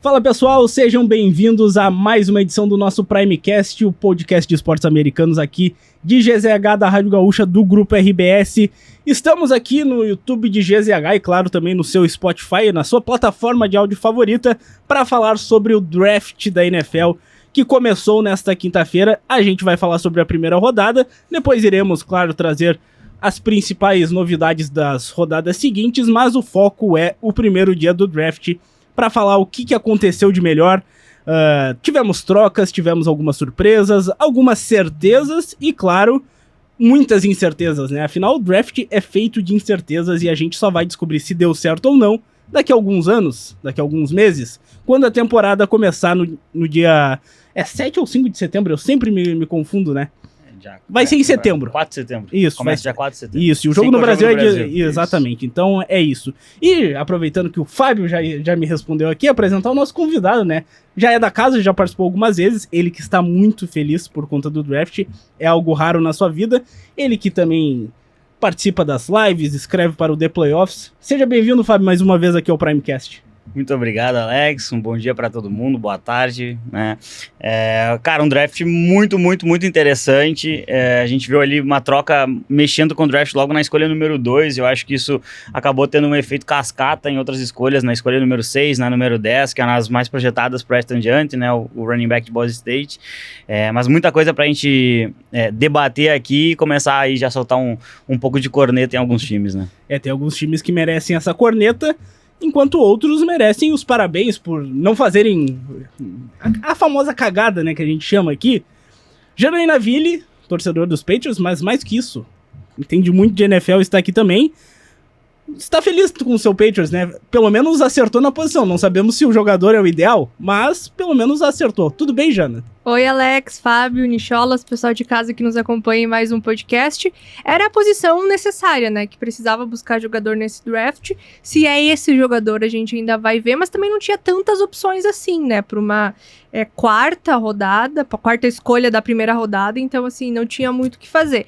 Fala pessoal, sejam bem-vindos a mais uma edição do nosso Primecast, o podcast de esportes americanos aqui de GZH da Rádio Gaúcha do Grupo RBS. Estamos aqui no YouTube de GZH e claro também no seu Spotify, na sua plataforma de áudio favorita, para falar sobre o draft da NFL que começou nesta quinta-feira. A gente vai falar sobre a primeira rodada, depois iremos, claro, trazer as principais novidades das rodadas seguintes, mas o foco é o primeiro dia do draft, para falar o que aconteceu de melhor. Tivemos trocas, tivemos algumas surpresas, algumas certezas e, claro, muitas incertezas, né? Afinal, o draft é feito de incertezas e a gente só vai descobrir se deu certo ou não daqui a alguns anos, daqui a alguns meses, quando a temporada começar no dia 7 ou 5 de setembro, eu sempre me confundo, né? Vai ser em setembro. 4 de setembro. Isso. Começa dia 4 de setembro. Isso, e o jogo no Brasil exatamente, então é isso. E aproveitando que o Fábio já me respondeu aqui, apresentar o nosso convidado, né? Já é da casa, já participou algumas vezes, ele que está muito feliz por conta do draft, é algo raro na sua vida, ele que também participa das lives, escreve para o The Playoffs. Seja bem-vindo, Fábio, mais uma vez aqui ao Primecast. Muito obrigado, Alex. Um bom dia para todo mundo, boa tarde, né? Cara, um draft muito interessante. A gente viu ali uma troca mexendo com o draft logo na escolha número 2. Eu acho que isso acabou tendo um efeito cascata em outras escolhas, na escolha número 6, na número 10, que eram as mais projetadas para esta em diante, né? O running back de Boise State. Mas muita coisa para a gente debater aqui e começar aí já a soltar um pouco de corneta em alguns times, né? Tem alguns times que merecem essa corneta, enquanto outros merecem os parabéns por não fazerem a famosa cagada, né, que a gente chama aqui. Janaína Ville, torcedor dos Patriots, mas mais que isso, entende muito de NFL, está aqui também. Está feliz com o seu Patriots, né? Pelo menos acertou na posição. Não sabemos se o jogador é o ideal, mas pelo menos acertou. Tudo bem, Jana? Oi, Alex, Fábio, Nicholas, pessoal de casa que nos acompanha em mais um podcast. Era a posição necessária, né? Que precisava buscar jogador nesse draft. Se é esse jogador, a gente ainda vai ver, mas também não tinha tantas opções assim, né? Para uma quarta rodada, para a quarta escolha da primeira rodada, então, assim, não tinha muito o que fazer.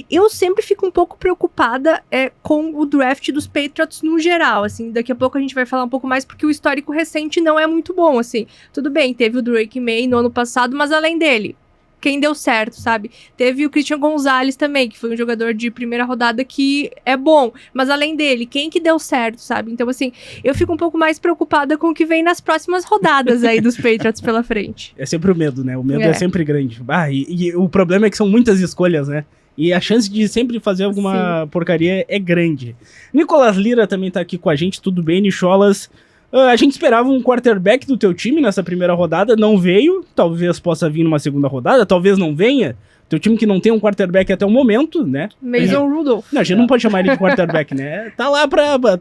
Eu sempre fico um pouco preocupada com o draft dos Patriots no geral, assim. Daqui a pouco a gente vai falar um pouco mais, porque o histórico recente não é muito bom, assim. Tudo bem, teve o Drake May no ano passado, mas além dele, quem deu certo, sabe? Teve o Christian Gonzalez também, que foi um jogador de primeira rodada que é bom, mas além dele, quem que deu certo, sabe? Então, assim, eu fico um pouco mais preocupada com o que vem nas próximas rodadas aí dos Patriots pela frente. É sempre o medo, né? O medo é sempre grande. E o problema é que são muitas escolhas, né? E a chance de sempre fazer alguma porcaria é grande. Nicolas Lira também tá aqui com a gente, tudo bem, Nicholas? A gente esperava um quarterback do teu time nessa primeira rodada, não veio, talvez possa vir numa segunda rodada, talvez não venha. Teu time que não tem um quarterback até o momento, né? Mason Rudolph. Não, a gente não pode chamar ele de quarterback, né? Tá lá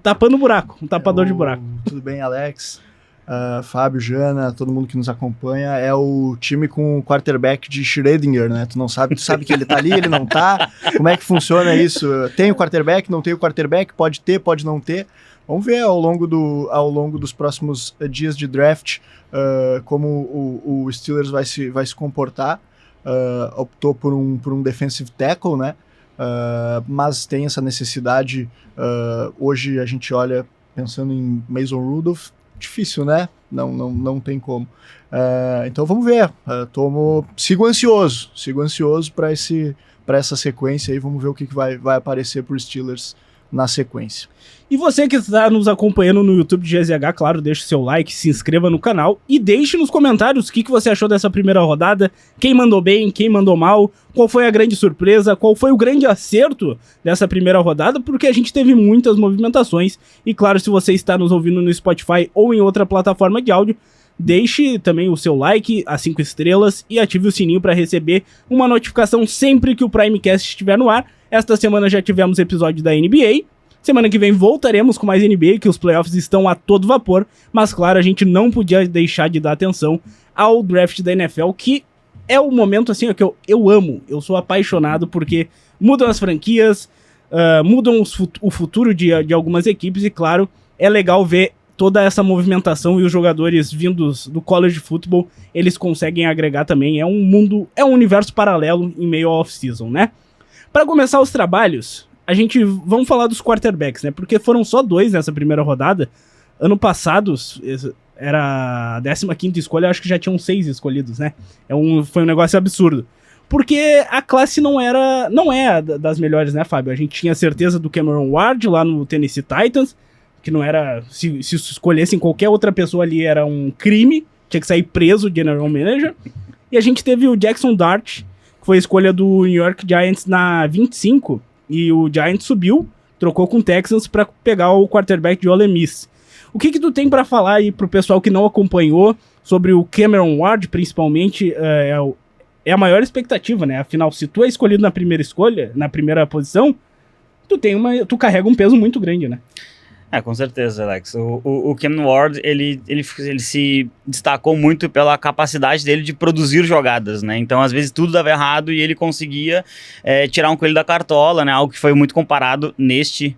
tapando buraco, um tapador de buraco. Tudo bem, Alex? Fábio, Jana, todo mundo que nos acompanha, é o time com o quarterback de Schrödinger, né? Tu sabe que ele tá ali, ele não tá. Como é que funciona isso? Tem o quarterback, não tem o quarterback, pode ter, pode não ter. Vamos ver ao longo dos próximos dias de draft como o Steelers vai se comportar. Optou por um defensive tackle, né? Mas tem essa necessidade. Hoje a gente olha pensando em Mason Rudolph, difícil, né? Não tem como. Então vamos ver. Sigo ansioso para essa sequência aí. Vamos ver o que vai aparecer para os Steelers na sequência. E você que está nos acompanhando no YouTube de GZH, claro, deixe seu like, se inscreva no canal e deixe nos comentários o que você achou dessa primeira rodada, quem mandou bem, quem mandou mal, qual foi a grande surpresa, qual foi o grande acerto dessa primeira rodada, porque a gente teve muitas movimentações. E claro, se você está nos ouvindo no Spotify ou em outra plataforma de áudio, deixe também o seu like, as 5 estrelas e ative o sininho para receber uma notificação sempre que o Primecast estiver no ar. Esta semana já tivemos episódio da NBA. Semana que vem voltaremos com mais NBA, que os playoffs estão a todo vapor. Mas claro, a gente não podia deixar de dar atenção ao draft da NFL, que é o momento assim que eu amo. Eu sou apaixonado porque mudam as franquias, mudam o futuro de algumas equipes. E claro, é legal ver toda essa movimentação e os jogadores vindos do college football, eles conseguem agregar também. É um universo paralelo em meio ao off-season, né? Para começar os trabalhos, vamos falar dos quarterbacks, né? Porque foram só 2 nessa primeira rodada. Ano passado, era a 15ª escolha, acho que já tinham 6 escolhidos, né? Foi um negócio absurdo. Porque a classe não é das melhores, né, Fábio? A gente tinha certeza do Cameron Ward lá no Tennessee Titans, que não era... Se escolhessem qualquer outra pessoa ali, era um crime, tinha que sair preso o general manager. E a gente teve o Jackson Dart, que foi a escolha do New York Giants na 25, e o Giants subiu, trocou com o Texans para pegar o quarterback de Ole Miss. O que tu tem para falar aí pro pessoal que não acompanhou sobre o Cameron Ward, principalmente, é a maior expectativa, né? Afinal, se tu é escolhido na primeira escolha, na primeira posição, tu carrega um peso muito grande, né? Com certeza, Alex. O Cameron Ward, ele se destacou muito pela capacidade dele de produzir jogadas, né? Então, às vezes, tudo dava errado e ele conseguia tirar um coelho da cartola, né? Algo que foi muito comparado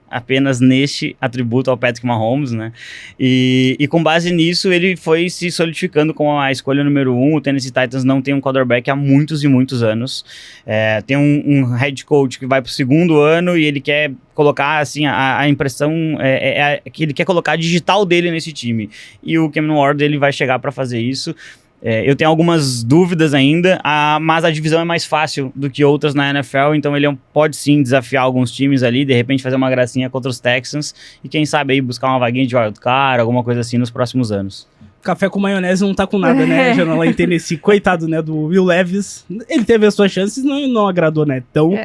apenas neste atributo ao Patrick Mahomes, né? E com base nisso, ele foi se solidificando como a escolha número 1. O Tennessee Titans não tem um quarterback há muitos e muitos anos. Tem um head coach que vai pro 2º ano e ele quer colocar, assim, a impressão que ele quer colocar a digital dele nesse time. E o Cameron Ward, ele vai chegar para fazer isso. Eu tenho algumas dúvidas ainda, mas a divisão é mais fácil do que outras na NFL, então ele pode sim desafiar alguns times ali, de repente fazer uma gracinha contra os Texans e quem sabe aí buscar uma vaguinha de wildcard, alguma coisa assim nos próximos anos. Café com maionese não tá com nada, né, Jana, lá em Tennessee. Coitado, né, do Will Levis. Ele teve as suas chances e não agradou, né? Então...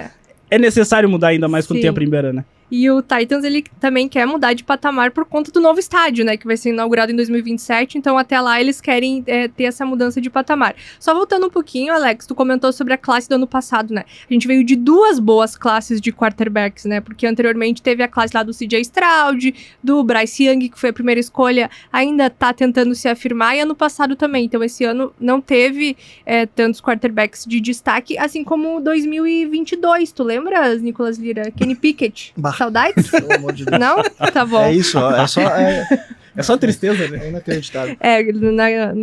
É necessário mudar ainda mais quando tem a primeira, né? E o Titans, ele também quer mudar de patamar por conta do novo estádio, né? Que vai ser inaugurado em 2027. Então, até lá, eles querem ter essa mudança de patamar. Só voltando um pouquinho, Alex, tu comentou sobre a classe do ano passado, né? A gente veio de 2 boas classes de quarterbacks, né? Porque anteriormente teve a classe lá do CJ Stroud, do Bryce Young, que foi a primeira escolha, ainda tá tentando se afirmar. E ano passado também. Então, esse ano não teve tantos quarterbacks de destaque, assim como 2022. Tu lembras, Nicolas Lira? Kenny Pickett? Saudades? Pelo amor de Deus. Não? Tá bom. É isso, ó, é só tristeza, né? É inacreditável.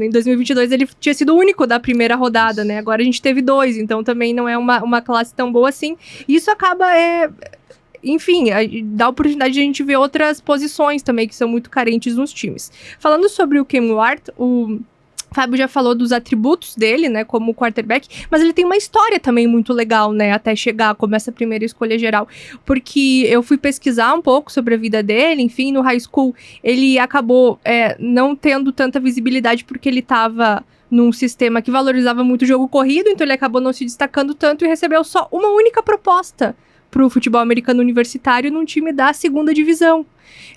Em 2022 ele tinha sido o único da primeira rodada, né? Agora a gente teve 2, então também não é uma classe tão boa assim. Isso acaba, enfim, dá a oportunidade de a gente ver outras posições também que são muito carentes nos times. Falando sobre o Cam Ward, o Fábio já falou dos atributos dele, né, como quarterback, mas ele tem uma história também muito legal, né, até chegar como essa primeira escolha geral, porque eu fui pesquisar um pouco sobre a vida dele, enfim, no high school ele acabou não tendo tanta visibilidade porque ele estava num sistema que valorizava muito o jogo corrido, então ele acabou não se destacando tanto e recebeu só uma única proposta para o futebol americano universitário num time da 2ª divisão.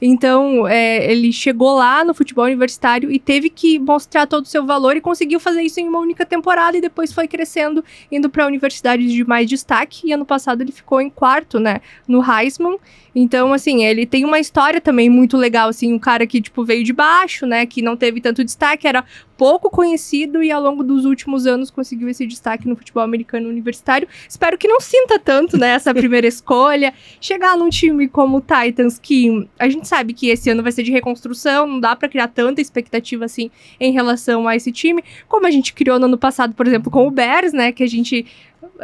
Então, ele chegou lá no futebol universitário e teve que mostrar todo o seu valor e conseguiu fazer isso em uma única temporada e depois foi crescendo, indo para universidades de mais destaque. E ano passado ele ficou em 4º, né, no Heisman. Então, assim, ele tem uma história também muito legal, assim, um cara que, tipo, veio de baixo, né, que não teve tanto destaque, era pouco conhecido e ao longo dos últimos anos conseguiu esse destaque no futebol americano universitário. Espero que não sinta tanto, né, essa primeira escolha. Chegar num time como o Titans, que a gente sabe que esse ano vai ser de reconstrução, não dá pra criar tanta expectativa, assim, em relação a esse time, como a gente criou no ano passado, por exemplo, com o Bears, né, que a gente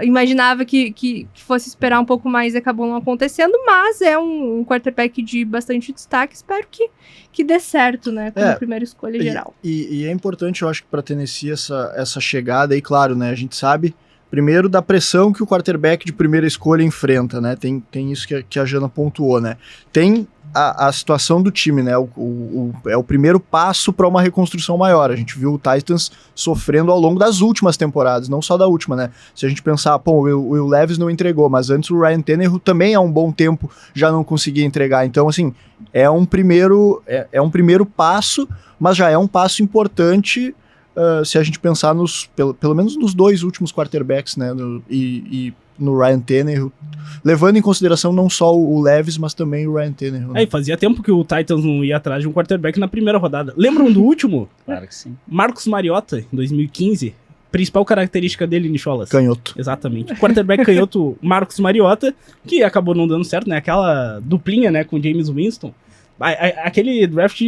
imaginava que fosse esperar um pouco mais e acabou não acontecendo, mas é um quarterback de bastante destaque, espero que dê certo, né, como primeira escolha geral. E é importante, eu acho, que para Tennessee essa chegada, e claro, né, a gente sabe, primeiro, da pressão que o quarterback de primeira escolha enfrenta, né, tem isso que a Jana pontuou, né, tem a situação do time, né, é o primeiro passo para uma reconstrução maior. A gente viu o Titans sofrendo ao longo das últimas temporadas, não só da última, né, se a gente pensar, o Will Levis não entregou, mas antes o Ryan Tannehill também há um bom tempo já não conseguia entregar, então assim, é um primeiro passo, mas já é um passo importante se a gente pensar pelo menos nos 2 últimos quarterbacks, né, e no Ryan Tannehill, levando em consideração não só o Levis, mas também o Ryan Tannehill. E fazia tempo que o Titans não ia atrás de um quarterback na primeira rodada. Lembram do último? Claro que sim. Marcus Mariota, em 2015. Principal característica dele, Nicholas. Canhoto. Exatamente. O quarterback canhoto Marcus Mariota, que acabou não dando certo, né? Aquela duplinha, né, com James Winston. Aquele draft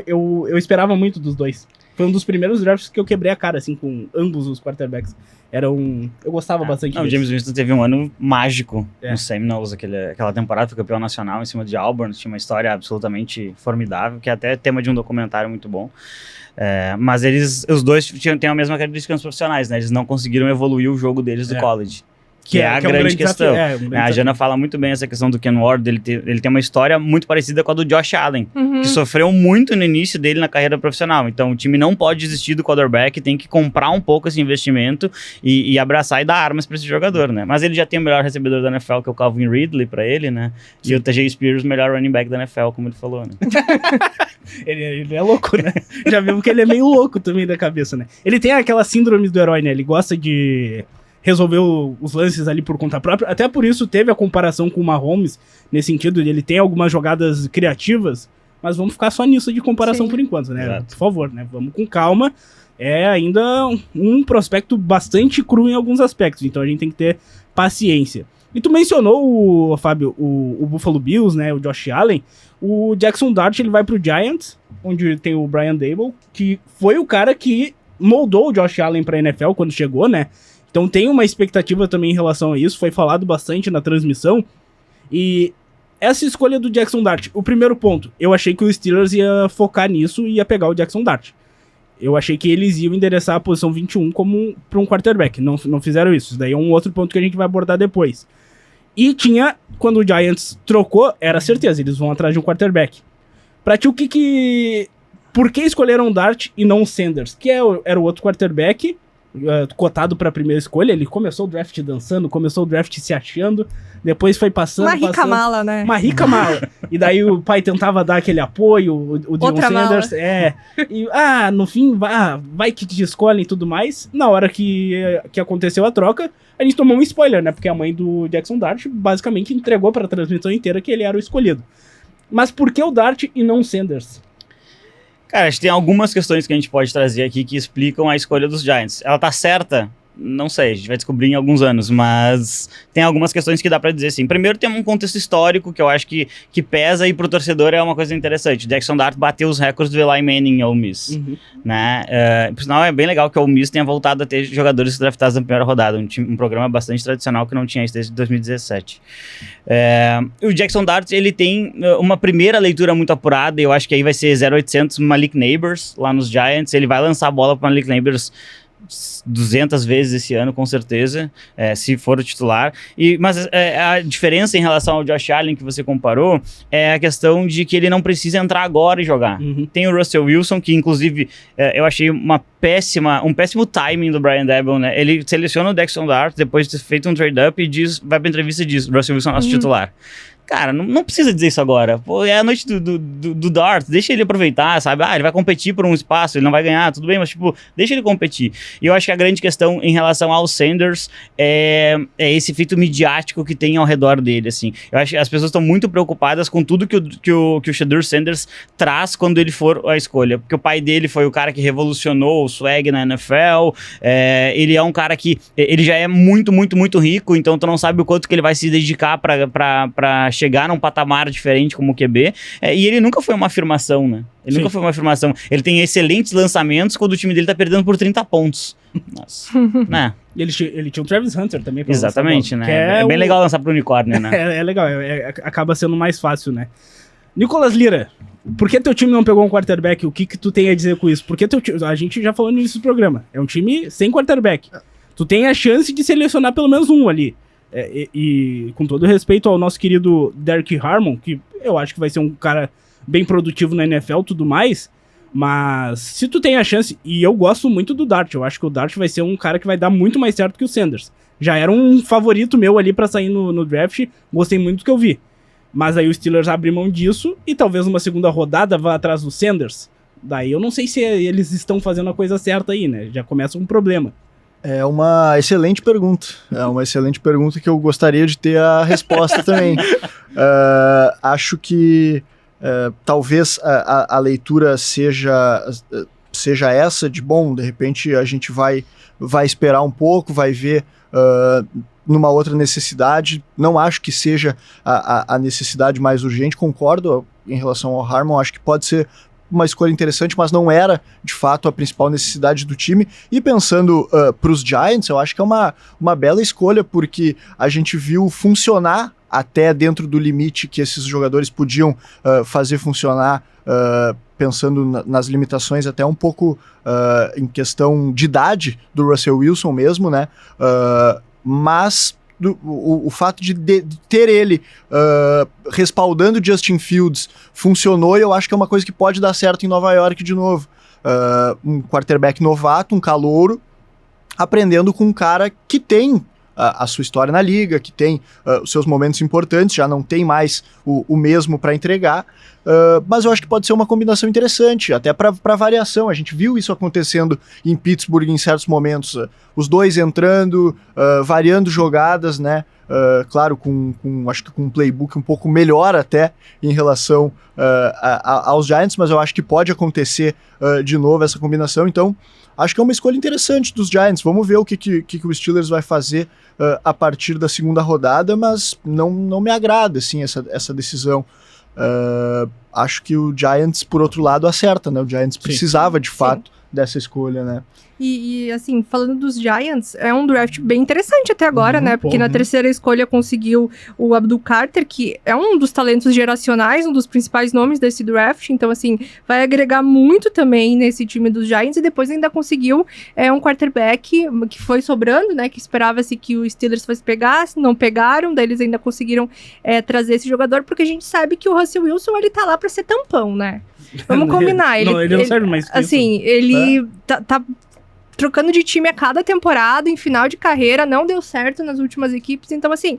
eu esperava muito dos dois. Foi um dos primeiros drafts que eu quebrei a cara, assim, com ambos os quarterbacks. Eu gostava bastante O deles. James Winston teve um ano mágico É. no Seminoles, aquela temporada, foi campeão nacional em cima de Auburn, tinha uma história absolutamente formidável, que é até tema de um documentário muito bom. Mas os dois têm a mesma característica nos profissionais, né? Eles não conseguiram evoluir o jogo deles do college. Que é a grande questão. A Jana fala muito bem essa questão do Ken Ward, ele tem uma história muito parecida com a do Josh Allen, que sofreu muito no início dele na carreira profissional. Então, o time não pode desistir do quarterback, tem que comprar um pouco esse investimento e abraçar e dar armas para esse jogador, né? Mas ele já tem o melhor recebedor da NFL, que é o Calvin Ridley, para ele, né? Sim. E o Tajay Spears, o melhor running back da NFL, como ele falou, né? ele é louco, né? Já vimos que ele é meio louco também da cabeça, né? Ele tem aquela síndrome do herói, né? Ele gosta de resolveu os lances ali por conta própria. Até por isso teve a comparação com o Mahomes, nesse sentido, ele tem algumas jogadas criativas, mas vamos ficar só nisso de comparação por enquanto, né? Exato. Por favor, né? Vamos com calma. É ainda um prospecto bastante cru em alguns aspectos, então a gente tem que ter paciência. E tu mencionou, Fábio, o Buffalo Bills, né? O Josh Allen. O Jackson Dart, ele vai pro Giants, onde tem o Brian Daboll, que foi o cara que moldou o Josh Allen pra NFL quando chegou, né? Então tem uma expectativa também em relação a isso, foi falado bastante na transmissão. E essa escolha do Jackson Dart, o primeiro ponto, eu achei que o Steelers ia focar nisso e ia pegar o Jackson Dart. Eu achei que eles iam endereçar a posição 21 como para um quarterback, não fizeram isso. Isso daí é um outro ponto que a gente vai abordar depois. E tinha, quando o Giants trocou, era certeza, eles vão atrás de um quarterback. Pra ti, por que escolheram o Dart e não o Sanders? Que era o outro quarterback cotado pra primeira escolha. Ele começou o draft dançando, começou o draft se achando, depois foi passando. Uma rica mala, né? Uma rica mala. E daí o pai tentava dar aquele apoio, o Deion Sanders. E no fim, vai que te escolhem e tudo mais. Na hora que aconteceu a troca, a gente tomou um spoiler, né? Porque a mãe do Jackson Dart basicamente entregou pra transmissão inteira que ele era o escolhido. Mas por que o Dart e não o Sanders? Cara, acho que tem algumas questões que a gente pode trazer aqui que explicam a escolha dos Giants. Ela tá certa? Não sei, a gente vai descobrir em alguns anos, mas tem algumas questões que dá pra dizer assim. Primeiro tem um contexto histórico que eu acho que pesa e pro torcedor é uma coisa interessante. O Jackson Dart bateu os recordes do Eli Manning em Ole Miss, né? Por sinal, é bem legal que a Ole Miss tenha voltado a ter jogadores draftados na primeira rodada, um programa bastante tradicional que não tinha isso desde 2017. O Jackson Dart, ele tem uma primeira leitura muito apurada, e eu acho que aí vai ser 0800 Malik Neighbors, lá nos Giants. Ele vai lançar a bola para Malik Neighbors 200 vezes esse ano, com certeza, se for o titular. Mas a diferença em relação ao Josh Allen que você comparou é a questão de que ele não precisa entrar agora e jogar. Tem o Russell Wilson, que inclusive eu achei um péssimo timing do Brian Daboll, né? Ele seleciona o Jackson Dart depois de ter feito um trade-up e vai pra entrevista e diz: Russell Wilson é nosso titular. Cara, não precisa dizer isso agora. Pô, é a noite do Dart, deixa ele aproveitar, sabe? Ele vai competir por um espaço, ele não vai ganhar, tudo bem, mas tipo, deixa ele competir. E eu acho que a grande questão em relação ao Sanders é esse efeito midiático que tem ao redor dele, assim. Eu acho que as pessoas estão muito preocupadas com tudo que o Shedeur Sanders traz quando ele for a escolha. Porque o pai dele foi o cara que revolucionou o swag na NFL, ele é um cara que ele já é muito, muito, muito rico, então tu não sabe o quanto que ele vai se dedicar pra chegar num patamar diferente como o QB, e ele nunca foi uma afirmação, né? Ele nunca foi uma afirmação. Ele tem excelentes lançamentos quando o time dele tá perdendo por 30 pontos. Nossa, né? Ele tinha o Travis Hunter também. Exatamente, né? É bem legal lançar pro unicórnio, né? É legal, acaba sendo mais fácil, né? Nicolas Lira, por que teu time não pegou um quarterback? O que tu tem a dizer com isso? Porque a gente já falou no início do programa, é um time sem quarterback. Tu tem a chance de selecionar pelo menos um ali. E com todo respeito ao nosso querido Derek Harmon, que eu acho que vai ser um cara bem produtivo na NFL e tudo mais, mas se tu tem a chance, e eu gosto muito do Dart, eu acho que o Dart vai ser um cara que vai dar muito mais certo que o Sanders. Já era um favorito meu ali pra sair no draft, gostei muito do que eu vi. Mas aí o Steelers abre mão disso e talvez numa segunda rodada vá atrás do Sanders. Daí eu não sei se eles estão fazendo a coisa certa aí, né? Já começa um problema. É uma excelente pergunta. É uma excelente pergunta que eu gostaria de ter a resposta também. Acho que talvez a leitura seja essa de, bom, de repente a gente vai esperar um pouco, vai ver numa outra necessidade. Não acho que seja a necessidade mais urgente, concordo em relação ao Harmon, acho que pode ser uma escolha interessante, mas não era, de fato, a principal necessidade do time. E pensando para os Giants, eu acho que é uma bela escolha, porque a gente viu funcionar até dentro do limite que esses jogadores podiam fazer funcionar, pensando nas limitações até um pouco em questão de idade do Russell Wilson mesmo, né? Mas o fato de ter ele respaldando Justin Fields funcionou, e eu acho que é uma coisa que pode dar certo em Nova York de novo. Um quarterback novato, um calouro, aprendendo com um cara que tem a sua história na liga, que tem os seus momentos importantes, já não tem mais o mesmo para entregar, mas eu acho que pode ser uma combinação interessante, até para variação. A gente viu isso acontecendo em Pittsburgh em certos momentos, os dois entrando, variando jogadas, né? Claro, acho que com um playbook um pouco melhor até em relação aos Giants, mas eu acho que pode acontecer de novo essa combinação. Então acho que é uma escolha interessante dos Giants. Vamos ver o que o Steelers vai fazer a partir da segunda rodada, mas não me agrada assim, essa decisão. Acho que o Giants, por outro lado, acerta, né? O Giants precisava, de fato, dessa escolha, né? E, assim, falando dos Giants, é um draft bem interessante até agora, né? Porque na terceira escolha conseguiu o Abdul Carter, que é um dos talentos geracionais, um dos principais nomes desse draft. Então, assim, vai agregar muito também nesse time dos Giants. E depois ainda conseguiu um quarterback que foi sobrando, né? Que esperava-se que o Steelers fosse pegar, não pegaram. Daí eles ainda conseguiram trazer esse jogador, porque a gente sabe que o Russell Wilson, ele tá lá pra ser tampão, né? Vamos combinar. Ele não serve mais que assim, isso. Ele tá trocando de time a cada temporada, em final de carreira, não deu certo nas últimas equipes, então assim,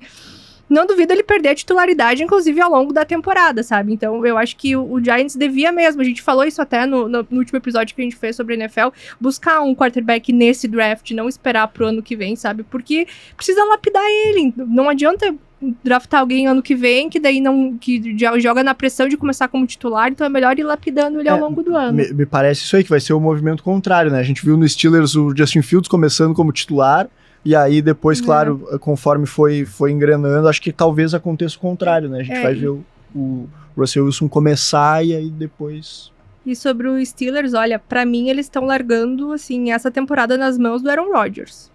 não duvido ele perder a titularidade, inclusive ao longo da temporada, sabe? Então eu acho que o Giants devia mesmo, a gente falou isso até no último episódio que a gente fez sobre a NFL, buscar um quarterback nesse draft, não esperar pro ano que vem, sabe? Porque precisa lapidar ele, não adianta draftar alguém ano que vem, que daí que já joga na pressão de começar como titular, então é melhor ir lapidando ele ao longo do ano. Me parece isso aí, que vai ser o movimento contrário, né? A gente viu no Steelers o Justin Fields começando como titular, e aí depois, claro, conforme foi engrenando, acho que talvez aconteça o contrário, né? A gente vai ver o Russell Wilson começar e aí depois... E sobre o Steelers, olha, pra mim eles estão largando, assim, essa temporada nas mãos do Aaron Rodgers.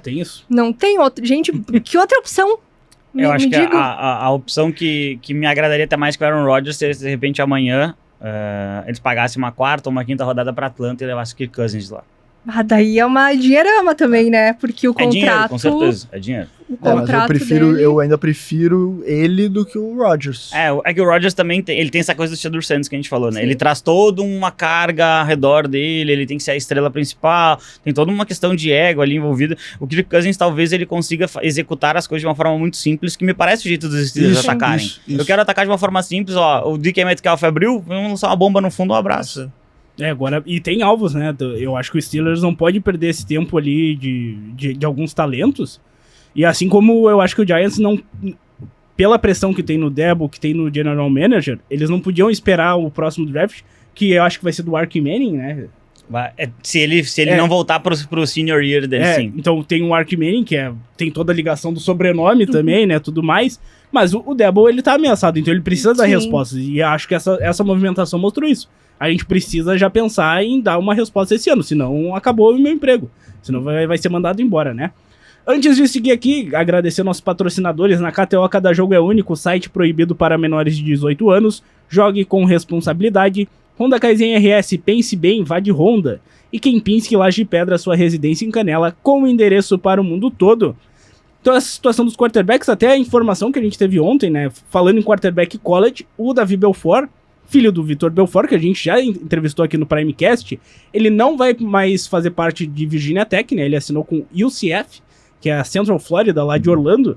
Tem isso. Não tem outra... Gente, que outra opção? Eu acho que a opção que me agradaria até mais que o Aaron Rodgers, se de repente amanhã eles pagassem uma quarta ou uma quinta rodada para Atlanta e levassem o Kirk Cousins lá. Daí é uma dinheirama também, né? Porque o contrato... dinheiro, com certeza, é dinheiro. O contrato mas eu ainda prefiro ele do que o Rodgers. É que o Rodgers também ele tem essa coisa do Seattle Sanders que a gente falou, né? Sim. Ele traz toda uma carga ao redor dele, ele tem que ser a estrela principal, tem toda uma questão de ego ali envolvida. O Kirk Cousins talvez ele consiga executar as coisas de uma forma muito simples, que me parece o jeito dos Steelers atacarem. Isso. Eu quero atacar de uma forma simples, o DK Metcalf abriu, vamos lançar uma bomba no fundo, um abraço. Agora, e tem alvos, né? Eu acho que o Steelers não pode perder esse tempo ali de alguns talentos. E assim como eu acho que o Giants não... Pela pressão que tem no Debo, que tem no General Manager, eles não podiam esperar o próximo draft, que eu acho que vai ser do Ark Manning, né? Se ele não voltar pro senior year dele, sim. Então tem o Ark Manning, que tem toda a ligação do sobrenome também, né? Tudo mais. Mas o Debo, ele tá ameaçado, então ele precisa dar respostas. E acho que essa movimentação mostrou isso. A gente precisa já pensar em dar uma resposta esse ano, senão acabou o meu emprego. Senão vai ser mandado embora, né? Antes de seguir aqui, agradecer nossos patrocinadores. Na KTO, cada jogo é único, site proibido para menores de 18 anos. Jogue com responsabilidade. Honda Kaizen RS, pense bem, vá de Honda. E Kempinski Laje de Pedra, sua residência em Canela, com endereço para o mundo todo. Então essa situação dos quarterbacks, até a informação que a gente teve ontem, né? Falando em quarterback college, o Davi Belfort, filho do Vitor Belfort, que a gente já entrevistou aqui no Primecast, ele não vai mais fazer parte de Virginia Tech, né? Ele assinou com UCF, que é a Central Florida, lá de Orlando.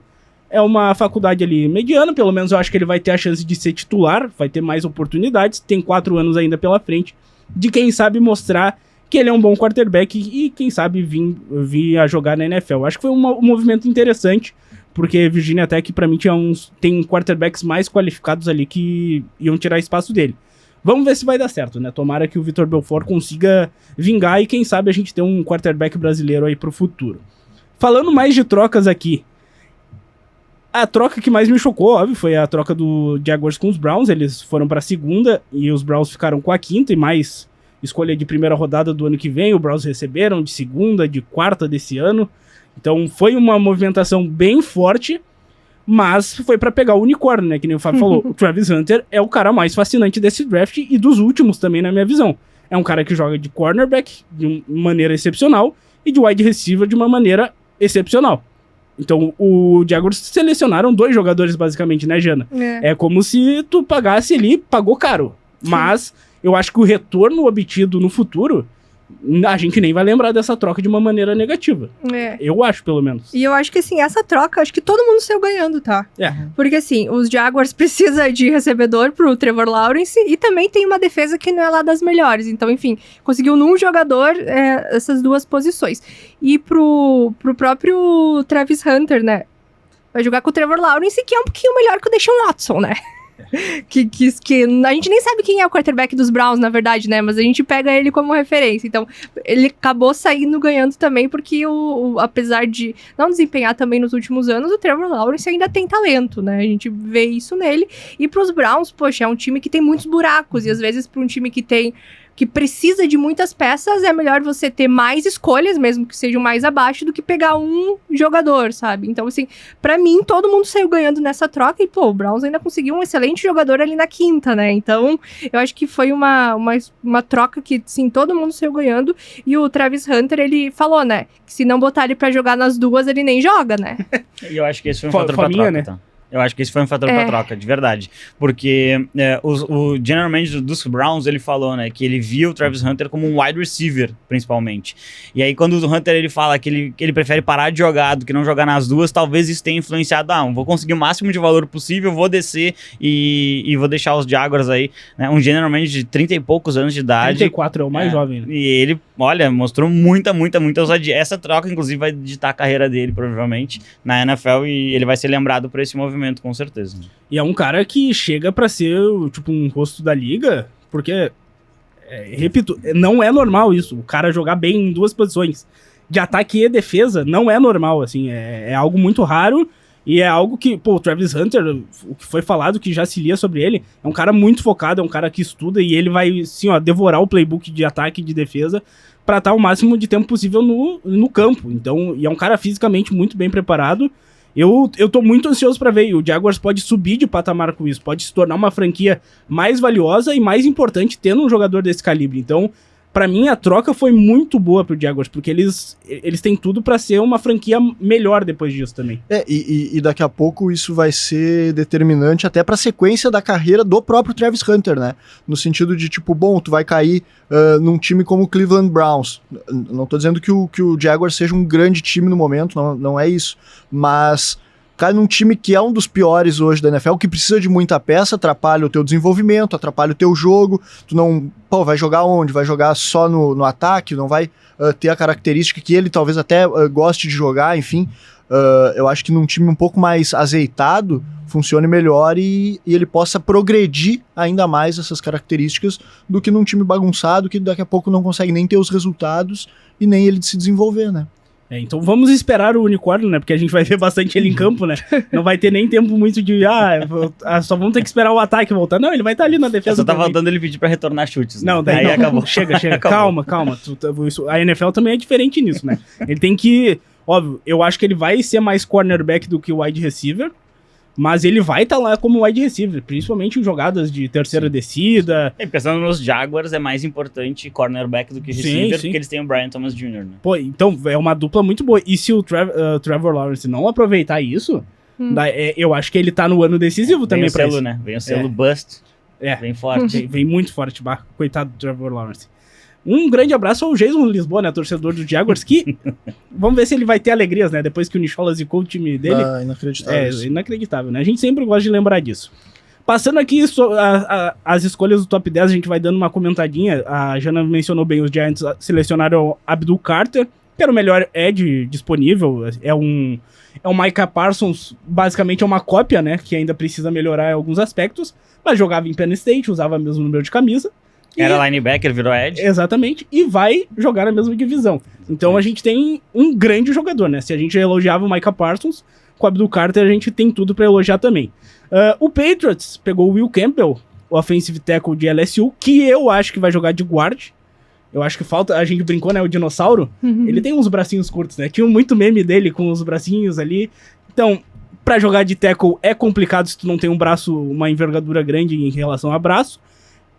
É uma faculdade ali mediana, pelo menos eu acho que ele vai ter a chance de ser titular, vai ter mais oportunidades, tem 4 anos ainda pela frente, de quem sabe mostrar que ele é um bom quarterback e quem sabe vir a jogar na NFL. Acho que foi um movimento interessante, porque Virginia Tech, pra mim, tem quarterbacks mais qualificados ali que iam tirar espaço dele. Vamos ver se vai dar certo, né? Tomara que o Vitor Belfort consiga vingar e quem sabe a gente ter um quarterback brasileiro aí pro futuro. Falando mais de trocas aqui, A troca que mais me chocou, óbvio, foi a troca do Jaguars com os Browns. Eles foram pra segunda e os Browns ficaram com a quinta e mais escolha de primeira rodada do ano que vem. Os Browns receberam de segunda, de quarta desse ano. Então foi uma movimentação bem forte, mas foi pra pegar o unicórnio, né? Que nem o Fábio falou. O Travis Hunter é o cara mais fascinante desse draft e dos últimos também, na minha visão. É um cara que joga de cornerback de maneira excepcional e de wide receiver de uma maneira excepcional. Então, o Jaguars selecionaram 2 jogadores, basicamente, né, Jana? É como se tu pagasse ali, pagou caro. Sim. Mas eu acho que o retorno obtido no futuro, a gente nem vai lembrar dessa troca de uma maneira negativa. Eu acho, pelo menos. E eu acho que, assim, essa troca, acho que todo mundo saiu ganhando, tá? Porque, assim, os Jaguars precisam de recebedor pro Trevor Lawrence e também tem uma defesa que não é lá das melhores. Então, enfim, conseguiu num jogador essas 2 posições. E pro próprio Travis Hunter, né? Vai jogar com o Trevor Lawrence, que é um pouquinho melhor que o Deshaun Watson, né? que a gente nem sabe quem é o quarterback dos Browns, na verdade, né? Mas a gente pega ele como referência. Então, ele acabou saindo ganhando também, porque apesar de não desempenhar também nos últimos anos, o Trevor Lawrence ainda tem talento, né? A gente vê isso nele. E pros Browns, poxa, é um time que tem muitos buracos. E às vezes, para um time que precisa de muitas peças, é melhor você ter mais escolhas, mesmo que sejam mais abaixo, do que pegar um jogador, sabe? Então, assim, pra mim, todo mundo saiu ganhando nessa troca e, pô, o Browns ainda conseguiu um excelente jogador ali na quinta, né? Então, eu acho que foi uma troca que, sim, todo mundo saiu ganhando e o Travis Hunter, ele falou, né, que se não botar ele pra jogar nas 2, ele nem joga, né? E eu acho que esse foi um fator pra troca, né? Então. Eu acho que esse foi um fator pra troca, de verdade. Porque o general manager dos Browns, ele falou, né, que ele via o Travis Hunter como um wide receiver, principalmente. E aí, quando o Hunter, ele fala que ele prefere parar de jogar do que não jogar nas 2, talvez isso tenha influenciado, vou conseguir o máximo de valor possível, vou descer e vou deixar os Jaguars aí, né, um general manager de 30 e poucos anos de idade. 34, é o mais jovem, né? E ele, olha, mostrou muita ousadia. Essa troca, inclusive, vai ditar a carreira dele, provavelmente, na NFL, e ele vai ser lembrado por esse movimento, com certeza. E é um cara que chega pra ser, tipo, um rosto da liga, porque, repito, não é normal isso, o cara jogar bem em 2 posições. De ataque e defesa, não é normal, assim, é algo muito raro, e é algo que, pô, o Travis Hunter, o que foi falado, que já se lia sobre ele, é um cara muito focado, é um cara que estuda, e ele vai, assim, ó, devorar o playbook de ataque e de defesa pra estar o máximo de tempo possível no campo. Então, e é um cara fisicamente muito bem preparado. Eu tô muito ansioso pra ver, e o Jaguars pode subir de patamar com isso, pode se tornar uma franquia mais valiosa e mais importante tendo um jogador desse calibre. Então, pra mim, a troca foi muito boa pro Jaguars, porque eles têm tudo pra ser uma franquia melhor depois disso também. E daqui a pouco isso vai ser determinante até pra sequência da carreira do próprio Travis Hunter, né? No sentido de, tipo, bom, tu vai cair num time como o Cleveland Browns. Não tô dizendo que o Jaguars seja um grande time no momento, não é isso. Mas cai num time que é um dos piores hoje da NFL, que precisa de muita peça, atrapalha o teu desenvolvimento, atrapalha o teu jogo, tu não, vai jogar onde? Vai jogar só no ataque, não vai ter a característica que ele talvez até goste de jogar, enfim. Eu acho que num time um pouco mais azeitado, funcione melhor e ele possa progredir ainda mais essas características do que num time bagunçado, que daqui a pouco não consegue nem ter os resultados e nem ele se desenvolver, né? Então vamos esperar o unicórnio, né? Porque a gente vai ver bastante ele em campo, né? Não vai ter nem tempo muito de, só vamos ter que esperar o ataque voltar. Não, ele vai estar ali na defesa. Só tava dando ele pedir pra retornar chutes, né? Não, daí não. Acabou. Chega. Acabou. Calma. A NFL também é diferente nisso, né? Ele tem que... Óbvio, eu acho que ele vai ser mais cornerback do que o wide receiver, mas ele vai estar lá como wide receiver, principalmente em jogadas de terceira descida. Pensando nos Jaguars, é mais importante cornerback do que receiver, porque eles têm o Brian Thomas Jr., né? Pô, então é uma dupla muito boa. E se o Trevor Lawrence não aproveitar isso, eu acho que ele tá no ano decisivo também pra isso. Vem o selo bust. Vem forte. Vem muito forte, coitado do Trevor Lawrence. Um grande abraço ao Jason Lisboa, né, torcedor do Jaguars, que vamos ver se ele vai ter alegrias, né, depois que o Nicholas zicou o time dele. Inacreditável. Inacreditável, né, a gente sempre gosta de lembrar disso. Passando aqui as escolhas do top 10, a gente vai dando uma comentadinha. A Jana mencionou bem, os Giants selecionaram Abdul Carter, que era o melhor edge disponível, é um Micah Parsons, basicamente é uma cópia, né, que ainda precisa melhorar em alguns aspectos, mas jogava em Penn State, usava o mesmo número de camisa. Era linebacker, virou edge. Exatamente, e vai jogar na mesma divisão. Então a gente tem um grande jogador, né? Se a gente elogiava o Micah Parsons, com o Abdul Carter a gente tem tudo pra elogiar também. O Patriots pegou o Will Campbell, o offensive tackle de LSU, que eu acho que vai jogar de guard. Eu acho que falta, a gente brincou, né, o dinossauro, ele tem uns bracinhos curtos, né, tinha muito meme dele com os bracinhos ali, então, pra jogar de tackle é complicado se tu não tem um braço, uma envergadura grande em relação a braço,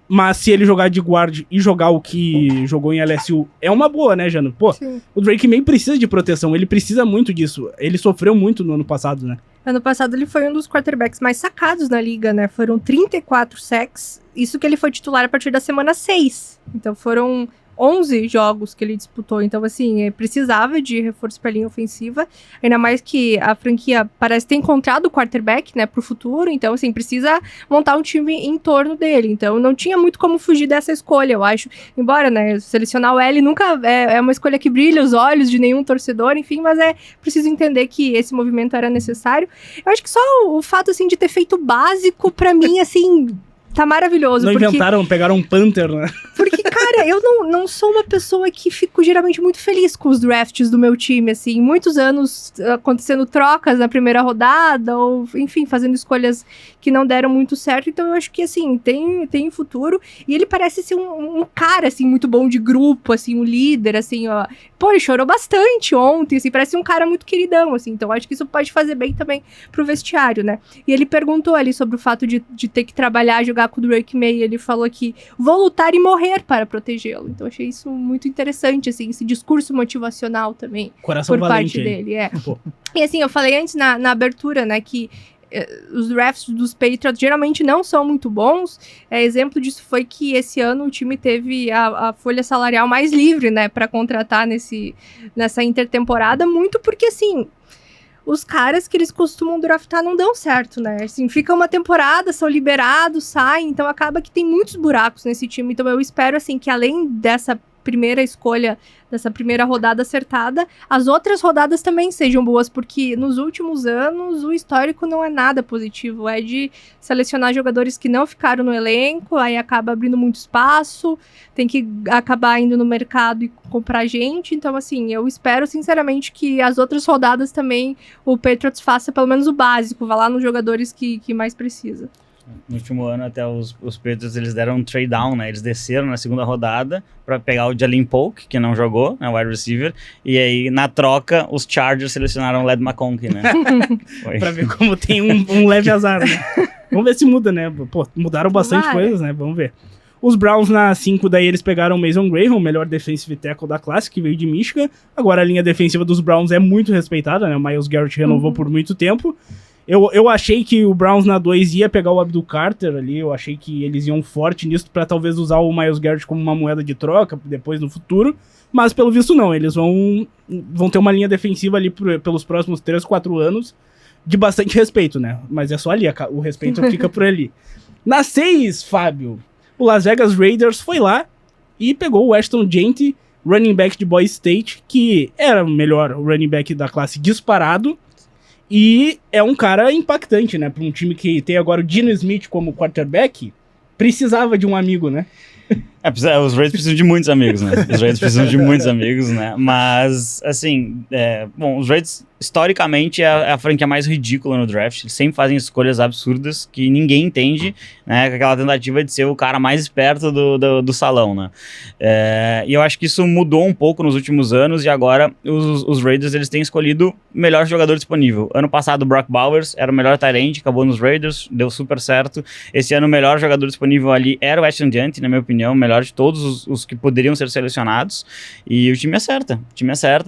mas se ele jogar de guard e jogar o que jogou em LSU, é uma boa, né, Jano? Pô, sim. O Drake May precisa de proteção, ele precisa muito disso, ele sofreu muito no ano passado, né? Ano passado ele foi um dos quarterbacks mais sacados na liga, né? Foram 34 sacks, isso que ele foi titular a partir da semana 6. Então foram 11 jogos que ele disputou. Então, assim, precisava de reforço para a linha ofensiva. Ainda mais que a franquia parece ter encontrado o quarterback, né, pro futuro. Então, assim, precisa montar um time em torno dele. Então, não tinha muito como fugir dessa escolha, eu acho. Embora, né, selecionar o L nunca é uma escolha que brilha os olhos de nenhum torcedor, enfim, mas é preciso entender que esse movimento era necessário. Eu acho que só o fato, assim, de ter feito básico, para mim, assim, tá maravilhoso. Não inventaram, pegaram um Panther, né? Porque, cara, eu não sou uma pessoa que fico geralmente muito feliz com os drafts do meu time, assim. Muitos anos acontecendo trocas na primeira rodada, ou, enfim, fazendo escolhas que não deram muito certo. Então, eu acho que, assim, tem futuro. E ele parece ser um cara, assim, muito bom de grupo, assim, um líder, assim, ó. Pô, ele chorou bastante ontem, assim, parece um cara muito queridão, assim. Então, acho que isso pode fazer bem também pro vestiário, né? E ele perguntou ali sobre o fato de ter que trabalhar, jogar com o Drake May. Ele falou que vou lutar e morrer para protegê-lo. Então, achei isso muito interessante, assim, esse discurso motivacional também. Coração por valente parte dele, E assim, eu falei antes na abertura, né, que os drafts dos Patriots geralmente não são muito bons. Exemplo disso foi que esse ano o time teve a folha salarial mais livre, né, para contratar nessa intertemporada, muito porque, assim, os caras que eles costumam draftar não dão certo, né? Assim, fica uma temporada, são liberados, saem, então acaba que tem muitos buracos nesse time. Então eu espero, assim, que além dessa primeira escolha, dessa primeira rodada acertada, as outras rodadas também sejam boas, porque nos últimos anos o histórico não é nada positivo, é de selecionar jogadores que não ficaram no elenco, aí acaba abrindo muito espaço, tem que acabar indo no mercado e comprar gente. Então, assim, eu espero sinceramente que as outras rodadas também o Patriots faça pelo menos o básico, vá lá nos jogadores que mais precisa. No último ano, até os Patriots, eles deram um trade down, né? Eles desceram na segunda rodada para pegar o Jalen Polk, que não jogou, né? O wide receiver. E aí, na troca, os Chargers selecionaram o Led McConkey, né? Pra ver como tem um leve azar, né? Vamos ver se muda, né? Pô, mudaram bastante coisas, né? Vamos ver. Os Browns na 5, daí eles pegaram o Mason Graham, o melhor defensive tackle da classe, que veio de Michigan. Agora a linha defensiva dos Browns é muito respeitada, né? O Myles Garrett renovou por muito tempo. Eu achei que o Browns na 2 ia pegar o Abdul Carter ali, eu achei que eles iam forte nisso pra talvez usar o Myles Garrett como uma moeda de troca depois no futuro, mas pelo visto não, eles vão ter uma linha defensiva ali pelos próximos 3, 4 anos de bastante respeito, né? Mas é só ali, o respeito fica por ali. Na 6, Fábio, o Las Vegas Raiders foi lá e pegou o Ashton Jeanty, running back de Boise State, que era o melhor running back da classe disparado. E é um cara impactante, né? Para um time que tem agora o Geno Smith como quarterback, precisava de um amigo, né? Os Raiders precisam de muitos amigos, né? Os Raiders precisam de muitos amigos, né? Mas, assim, os Raiders, historicamente, é a franquia mais ridícula no draft. Eles sempre fazem escolhas absurdas que ninguém entende, né? Com aquela tentativa de ser o cara mais esperto do salão, né? E eu acho que isso mudou um pouco nos últimos anos e agora os Raiders, eles têm escolhido o melhor jogador disponível. Ano passado, o Brock Bowers era o melhor tight end, acabou nos Raiders, deu super certo. Esse ano, o melhor jogador disponível ali era o Ashton Jeanty, na minha opinião, o melhor de todos os que poderiam ser selecionados, e o time acerta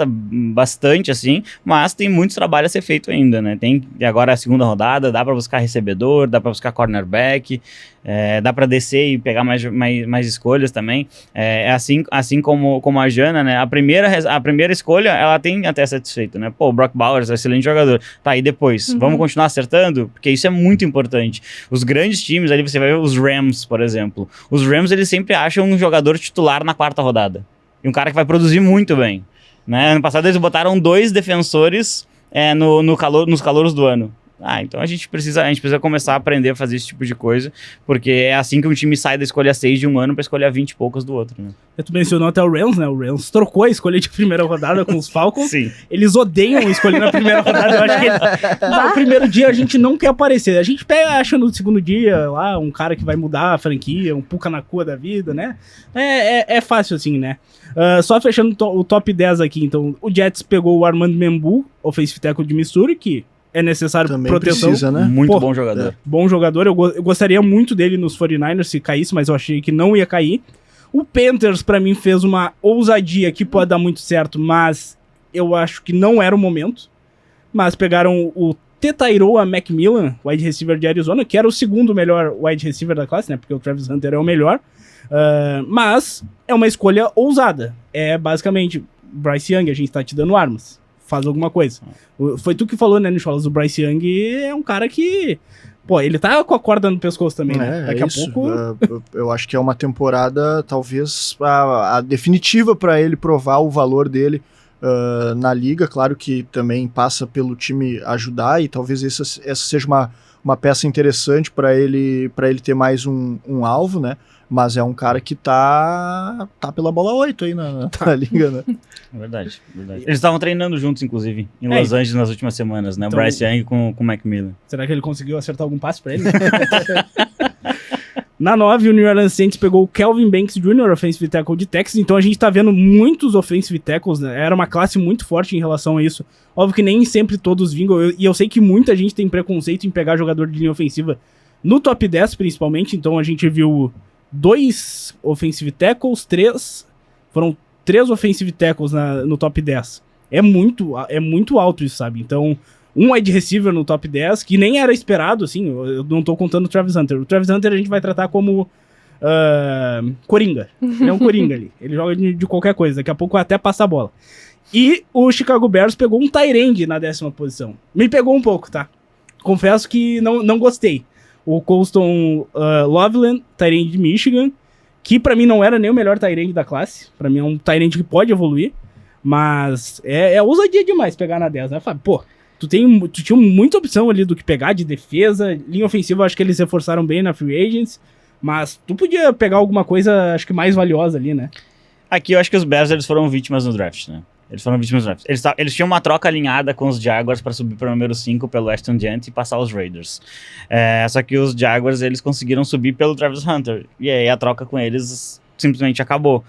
bastante, assim, mas tem muito trabalho a ser feito ainda, né? Tem agora a segunda rodada, dá pra buscar recebedor, dá pra buscar cornerback, dá pra descer e pegar mais escolhas também, assim como a Jana, né? A primeira escolha, ela tem até satisfeito, né? Pô, o Brock Bowers é um excelente jogador, tá, e depois? Vamos continuar acertando? Porque isso é muito importante. Os grandes times, ali você vai ver os Rams, por exemplo, os Rams, eles sempre acham um jogador titular na 4ª rodada. E um cara que vai produzir muito bem. Né? Ano passado eles botaram 2 defensores nos calouros do ano. Então a gente precisa começar a aprender a fazer esse tipo de coisa, porque é assim que um time sai da escolha 6 de um ano pra escolher 20 e poucos do outro, né? Tu mencionou até o Rams, né? O Rams trocou a escolha de primeira rodada com os Falcons. Sim. Eles odeiam escolher na primeira rodada. Eu acho que no primeiro dia a gente não quer aparecer. A gente acha no segundo dia lá um cara que vai mudar a franquia, um Puka Nakua da vida, né? É fácil assim, né? Só fechando o top 10 aqui, então. O Jets pegou o Armand Membu, offensive tackle de Missouri, que é necessário Também proteção. precisa, né? Muito bom jogador. Bom jogador. Eu gostaria muito dele nos 49ers se caísse, mas eu achei que não ia cair. O Panthers, pra mim, fez uma ousadia que pode dar muito certo, mas eu acho que não era o momento. Mas pegaram o Tetairoa Macmillan, wide receiver de Arizona, que era o segundo melhor wide receiver da classe, né? Porque o Travis Hunter é o melhor. Mas é uma escolha ousada. É basicamente, Bryce Young, a gente tá te dando armas. Faz alguma coisa. Foi tu que falou, né, Nicholas? O Bryce Young é um cara que... Pô, ele tá com a corda no pescoço também, né? Daqui a pouco... Eu acho que é uma temporada, talvez, a definitiva para ele provar o valor dele na liga. Claro que também passa pelo time ajudar, e talvez essa seja uma peça interessante para ele ter mais um alvo, né? Mas é um cara que tá pela bola 8 aí na liga, né? Verdade. Eles estavam treinando juntos, inclusive, em Los Angeles nas últimas semanas, né? Então, o Bryce Young com o Macmillan. Será que ele conseguiu acertar algum passe pra ele? Na 9, o New Orleans Saints pegou o Kelvin Banks Jr., offensive tackle de Texas. Então a gente tá vendo muitos offensive tackles, né? Era uma classe muito forte em relação a isso. Óbvio que nem sempre todos vingam. E eu sei que muita gente tem preconceito em pegar jogador de linha ofensiva no top 10, principalmente. Então a gente viu 2 offensive tackles, 3. Foram 3 offensive tackles no top 10. É muito alto isso, sabe? Então, um wide receiver no top 10, que nem era esperado, assim. Eu não tô contando o Travis Hunter. O Travis Hunter a gente vai tratar como coringa. Ele é um coringa ali. Ele joga de qualquer coisa. Daqui a pouco até passa a bola. E o Chicago Bears pegou um tight end na 10ª posição. Me pegou um pouco, tá? Confesso que não gostei. O Colston Loveland, tight end de Michigan, que pra mim não era nem o melhor tight end da classe. Pra mim é um tight end que pode evoluir, mas é ousadia demais pegar na 10, né, Fábio? Pô, tu tinha muita opção ali do que pegar de defesa, linha ofensiva, acho que eles reforçaram bem na Free Agents, mas tu podia pegar alguma coisa, acho que mais valiosa ali, né? Aqui eu acho que os Bears eles foram vítimas no draft, né? Eles tinham uma troca alinhada com os Jaguars para subir para o número 5 pelo Ashton Giant e passar os Raiders. Só que os Jaguars eles conseguiram subir pelo Travis Hunter. E aí a troca com eles simplesmente acabou.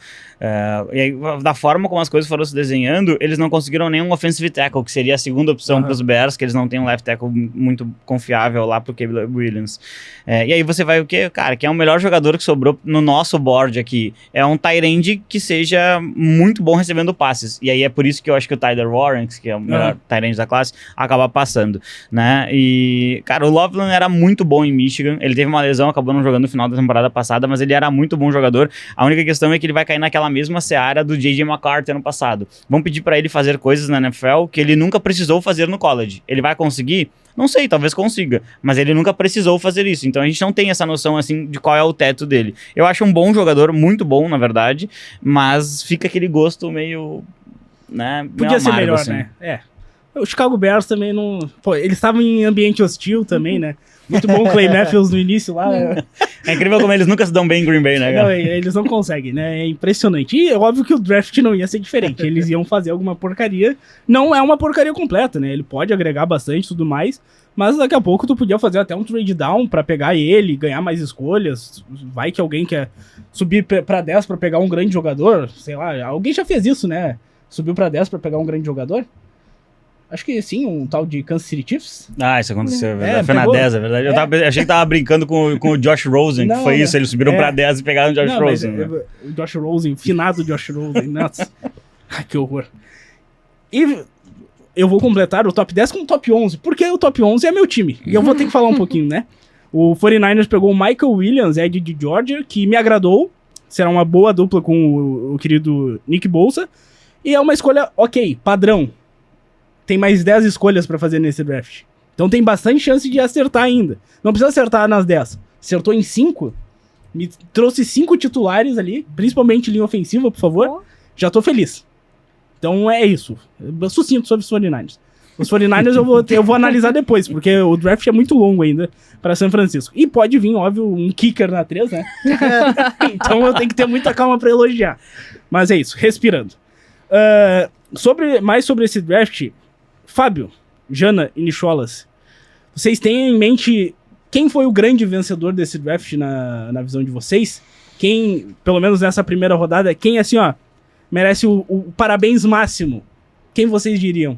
E aí, da forma como as coisas foram se desenhando, eles não conseguiram nenhum offensive tackle, que seria a segunda opção para os Bears, que eles não têm um left tackle muito confiável lá pro Caleb Williams. E aí você vai o quê? Cara, quem é o melhor jogador que sobrou no nosso board aqui? É um tight end que seja muito bom recebendo passes. E aí é por isso que eu acho que o Tyler Warren, que é o melhor tight end da classe, acaba passando, né? E, cara, o Loveland era muito bom em Michigan. Ele teve uma lesão, acabou não jogando no final da temporada passada, mas ele era muito bom jogador. A única questão é que ele vai cair naquela mesma seara do J.J. McCarthy ano passado. Vão pedir pra ele fazer coisas na NFL que ele nunca precisou fazer no college. Ele vai conseguir? Não sei, talvez consiga, mas ele nunca precisou fazer isso. Então a gente não tem essa noção assim de qual é o teto dele. Eu acho um bom jogador, muito bom na verdade, mas fica aquele gosto meio, né, podia ser melhor, assim. né? O Chicago Bears também não... Pô, eles estavam em ambiente hostil também, né? Muito bom o Clay Matthews no início lá. É incrível como eles nunca se dão bem em Green Bay, né, cara? Não, eles não conseguem, né? É impressionante. E é óbvio que o draft não ia ser diferente. Eles iam fazer alguma porcaria. Não é uma porcaria completa, né? Ele pode agregar bastante e tudo mais, mas daqui a pouco tu podia fazer até um trade down pra pegar ele, ganhar mais escolhas. Vai que alguém quer subir pra 10 pra pegar um grande jogador. Sei lá, alguém já fez isso, né? Subiu pra 10 pra pegar um grande jogador. Acho que sim, um tal de Kansas City Chiefs. Isso aconteceu, é verdade. Foi pegou... na 10, é verdade. Eu achei que tava brincando com o Josh Rosen, que foi isso, eles subiram pra 10 e pegaram o Josh Rosen. O Josh Rosen, finado Josh Rosen, nossa. Ai, que horror. E eu vou completar o top 10 com o top 11, porque o top 11 é meu time, e eu vou ter que falar um pouquinho, né? O 49ers pegou o Michael Williams, Ed de Georgia, que me agradou, será uma boa dupla com o querido Nick Bosa, e é uma escolha, ok, padrão. Tem mais 10 escolhas pra fazer nesse draft. Então tem bastante chance de acertar ainda. Não precisa acertar nas 10. Acertou em 5. Me trouxe 5 titulares ali, principalmente linha ofensiva, por favor. Já tô feliz. Então é isso. Sucinto sobre os 49ers. Os 49ers eu vou analisar depois, porque o draft é muito longo ainda para São Francisco. E pode vir, óbvio, um kicker na 3, né? Então eu tenho que ter muita calma para elogiar. Mas é isso, respirando. Mais sobre esse draft, Fábio, Jana e Nicholas, vocês têm em mente quem foi o grande vencedor desse draft na visão de vocês? Quem, pelo menos nessa primeira rodada, quem assim, ó, merece o parabéns máximo? Quem vocês diriam?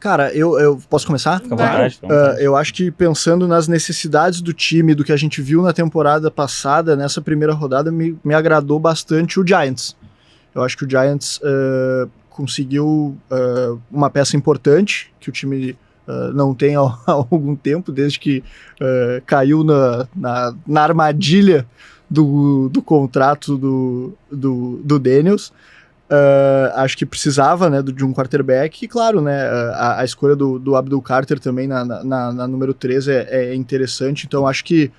Cara, eu posso começar? Fica à vontade, fica à vontade. Eu acho que pensando nas necessidades do time, do que a gente viu na temporada passada, nessa primeira rodada, me agradou bastante o Giants. Eu acho que o Giants conseguiu uma peça importante, que o time não tem há algum tempo, desde que caiu na armadilha do contrato do Daniels. Acho que precisava, né, de um quarterback, e claro, né, a escolha do Abdul Carter também na número 3 é interessante, então acho que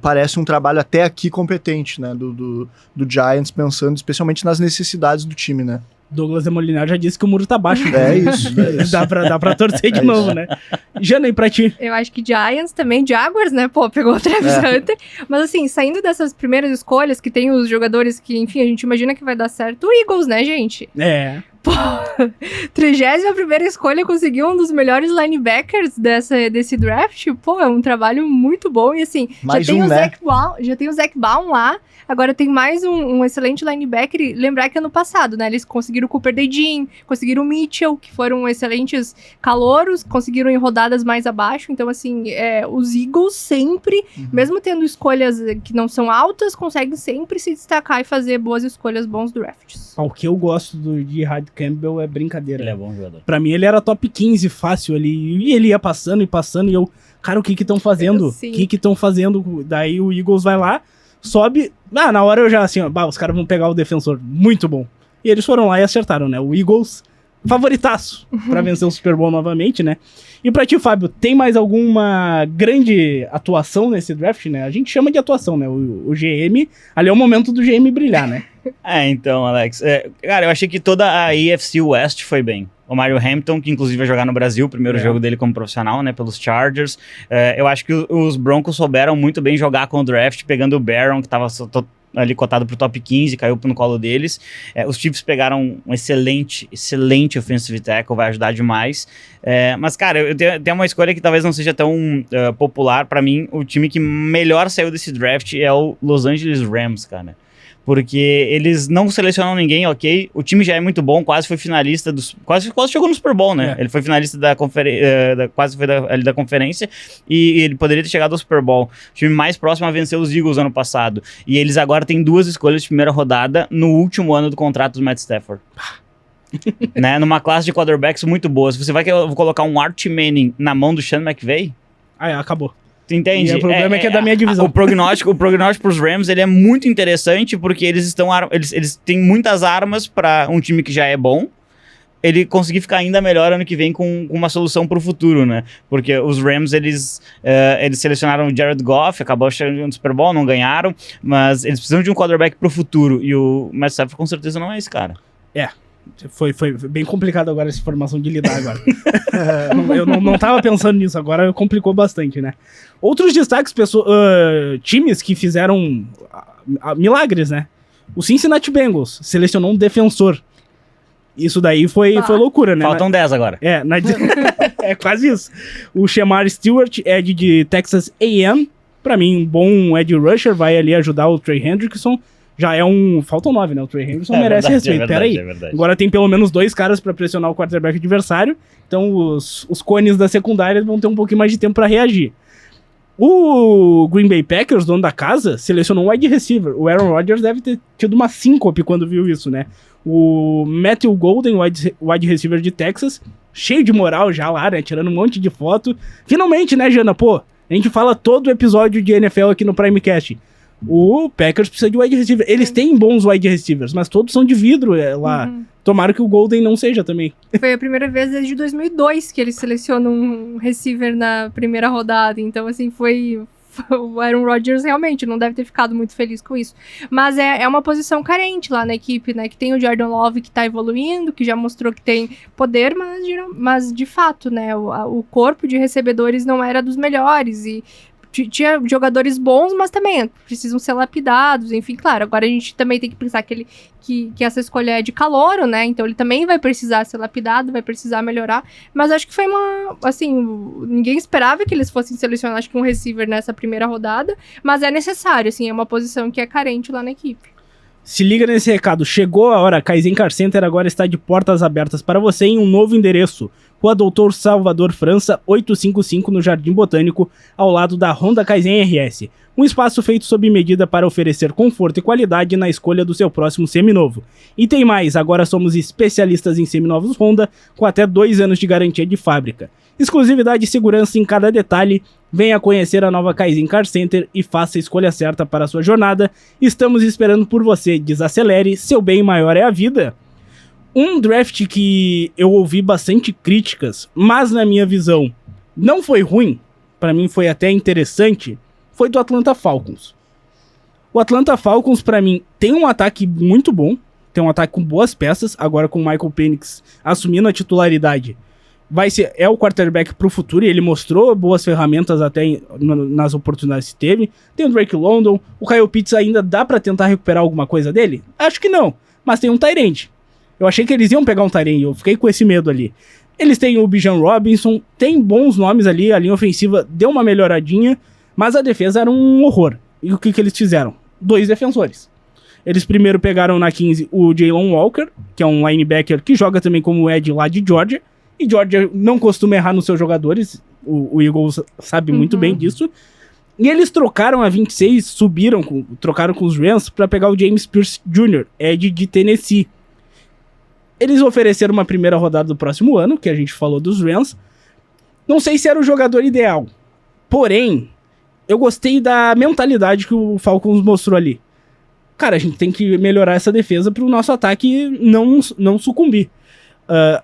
parece um trabalho até aqui competente, né, do Giants, pensando especialmente nas necessidades do time, né. Douglas Demolinar já disse que o muro tá baixo. É isso. Dá pra torcer de novo, né? Jana, e pra ti? Eu acho que Giants também, Jaguars, né? Pô, pegou o Travis Hunter. Mas assim, saindo dessas primeiras escolhas, que tem os jogadores que, enfim, a gente imagina que vai dar certo, o Eagles, né, gente? É. Pô, 31ª escolha, conseguiu um dos melhores linebackers desse draft. Pô, é um trabalho muito bom. E assim, Mais já tem né? o Zach Baum lá. Agora tem mais um excelente linebacker. E lembrar que ano passado, né, eles conseguiram o Cooper DeJean, conseguiram o Mitchell, que foram excelentes calouros, conseguiram em rodadas mais abaixo. Então, assim, os Eagles sempre, mesmo tendo escolhas que não são altas, conseguem sempre se destacar e fazer boas escolhas, bons drafts. O que eu gosto de Hyde Campbell é brincadeira. Ele é bom jogador. Pra mim, ele era top 15 fácil ali. E ele ia passando e passando. E eu, cara, o que estão fazendo? O que estão fazendo? Daí o Eagles vai lá, sobe. Na hora eu já assim, ó, os caras vão pegar o defensor. Muito bom. E eles foram lá e acertaram, né? O Eagles, favoritaço pra vencer o Super Bowl novamente, né? E pra ti, Fábio, tem mais alguma grande atuação nesse draft, né? A gente chama de atuação, né? O GM, ali é o momento do GM brilhar, né? Então, Alex, cara, eu achei que toda a AFC West foi bem. O Mario Hampton, que inclusive vai jogar no Brasil, o primeiro jogo dele como profissional, né, pelos Chargers. Eu acho que os Broncos souberam muito bem jogar com o draft, pegando o Barron, que tava ali cotado pro top 15, caiu no colo deles. Os Chiefs pegaram um excelente offensive tackle, vai ajudar demais. Mas, cara, eu tenho uma escolha que talvez não seja tão popular. Pra mim, o time que melhor saiu desse draft é o Los Angeles Rams, cara. Porque eles não selecionam ninguém, ok? O time já é muito bom, quase foi finalista quase chegou no Super Bowl, né? Ele foi finalista da conferência, quase foi da conferência, e ele poderia ter chegado ao Super Bowl. O time mais próximo a vencer os Eagles ano passado. E eles agora têm 2 escolhas de primeira rodada no último ano do contrato do Matt Stafford. Né? Numa classe de quarterbacks muito boa. Se você vai colocar um Archie Manning na mão do Sean McVay... acabou. Tu entende? E o problema é que é da minha divisão. O prognóstico pros Rams, ele é muito interessante porque eles têm muitas armas para um time que já é bom, ele conseguir ficar ainda melhor ano que vem com uma solução pro futuro, né? Porque os Rams, eles selecionaram o Jared Goff, acabou chegando no Super Bowl, não ganharam, mas eles precisam de um quarterback pro futuro, e o Matt Stafford com certeza não é esse cara. Foi bem complicado agora essa informação de lidar agora. Eu não tava pensando nisso, agora complicou bastante, né? Outros destaques, times que fizeram milagres, né? O Cincinnati Bengals selecionou um defensor. Isso daí foi loucura, né? Faltam 10 agora. É quase isso. O Shemar Stewart, Ed de Texas A&M. Pra mim, um bom Ed Rusher, vai ali ajudar o Trey Hendrickson. Já é faltam 9, né? O Trey Hendrickson merece respeito. Peraí. Agora tem pelo menos 2 caras pra pressionar o quarterback adversário. Então os cones da secundária vão ter um pouquinho mais de tempo pra reagir. O Green Bay Packers, dono da casa, selecionou um wide receiver. O Aaron Rodgers deve ter tido uma síncope quando viu isso, né? O Matthew Golden, wide receiver de Texas, cheio de moral já lá, né? Tirando um monte de foto. Finalmente, né, Jana? Pô, a gente fala todo episódio de NFL aqui no Primecast. O Packers precisa de wide receiver. Eles têm bons wide receivers, mas todos são de vidro lá. Tomara que o Golden não seja também. Foi a primeira vez desde 2002 que eles selecionam um receiver na primeira rodada. Então, assim, foi o Aaron Rodgers realmente não deve ter ficado muito feliz com isso. Mas é uma posição carente lá na equipe, né? Que tem o Jordan Love que tá evoluindo, que já mostrou que tem poder, mas de fato, né? O corpo de recebedores não era dos melhores e tinha jogadores bons, mas também precisam ser lapidados, enfim, claro. Agora a gente também tem que pensar que essa escolha é de calouro, né? Então ele também vai precisar ser lapidado, vai precisar melhorar. Mas acho que foi ninguém esperava que eles fossem selecionar, acho que um receiver nessa primeira rodada, mas é necessário, assim, é uma posição que é carente lá na equipe. Se liga nesse recado, chegou a hora, Kaizen Car Center agora está de portas abertas para você em um novo endereço. Rua Doutor Salvador França, 855 no Jardim Botânico, ao lado da Honda Kaizen RS. Um espaço feito sob medida para oferecer conforto e qualidade na escolha do seu próximo seminovo. E tem mais, agora somos especialistas em seminovos Honda, com até 2 anos de garantia de fábrica. Exclusividade e segurança em cada detalhe. Venha conhecer a nova Kaizen Car Center e faça a escolha certa para a sua jornada. Estamos esperando por você. Desacelere, seu bem maior é a vida. Um draft que eu ouvi bastante críticas, mas na minha visão não foi ruim, para mim foi até interessante, foi do Atlanta Falcons. O Atlanta Falcons, para mim, tem um ataque muito bom, tem um ataque com boas peças, agora com o Michael Penix assumindo a titularidade. É o quarterback pro futuro e ele mostrou boas ferramentas até nas oportunidades que teve. Tem o Drake London, o Kyle Pitts ainda dá pra tentar recuperar alguma coisa dele? Acho que não, mas tem um tight end. Eu achei que eles iam pegar um tight end, eu fiquei com esse medo ali. Eles têm o Bijan Robinson, tem bons nomes ali, a linha ofensiva deu uma melhoradinha, mas a defesa era um horror. E o que eles fizeram? 2 defensores. Eles primeiro pegaram na 15 o Jalen Walker, que é um linebacker que joga também como Ed lá de Georgia, e Georgia não costuma errar nos seus jogadores, o Eagles sabe muito bem disso. E eles trocaram a 26, trocaram com os Rams para pegar o James Pierce Jr., Ed de Tennessee. Eles ofereceram uma primeira rodada do próximo ano, que a gente falou dos Rams. Não sei se era o jogador ideal. Porém, eu gostei da mentalidade que o Falcons mostrou ali. Cara, a gente tem que melhorar essa defesa para o nosso ataque não sucumbir.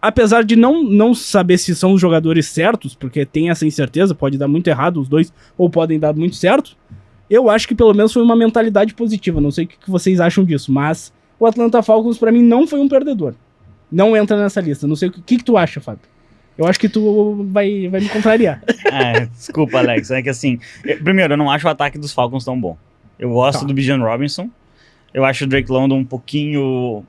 Apesar de não saber se são os jogadores certos, porque tem essa incerteza, pode dar muito errado os dois, ou podem dar muito certo, eu acho que pelo menos foi uma mentalidade positiva. Não sei o que vocês acham disso, mas o Atlanta Falcons para mim não foi um perdedor. Não entra nessa lista. Não sei o que tu acha, Fábio. Eu acho que tu vai me contrariar. Desculpa, Alex. É que assim, primeiro, eu não acho o ataque dos Falcons tão bom. Eu gosto do Bijan Robinson. Eu acho o Drake London um pouquinho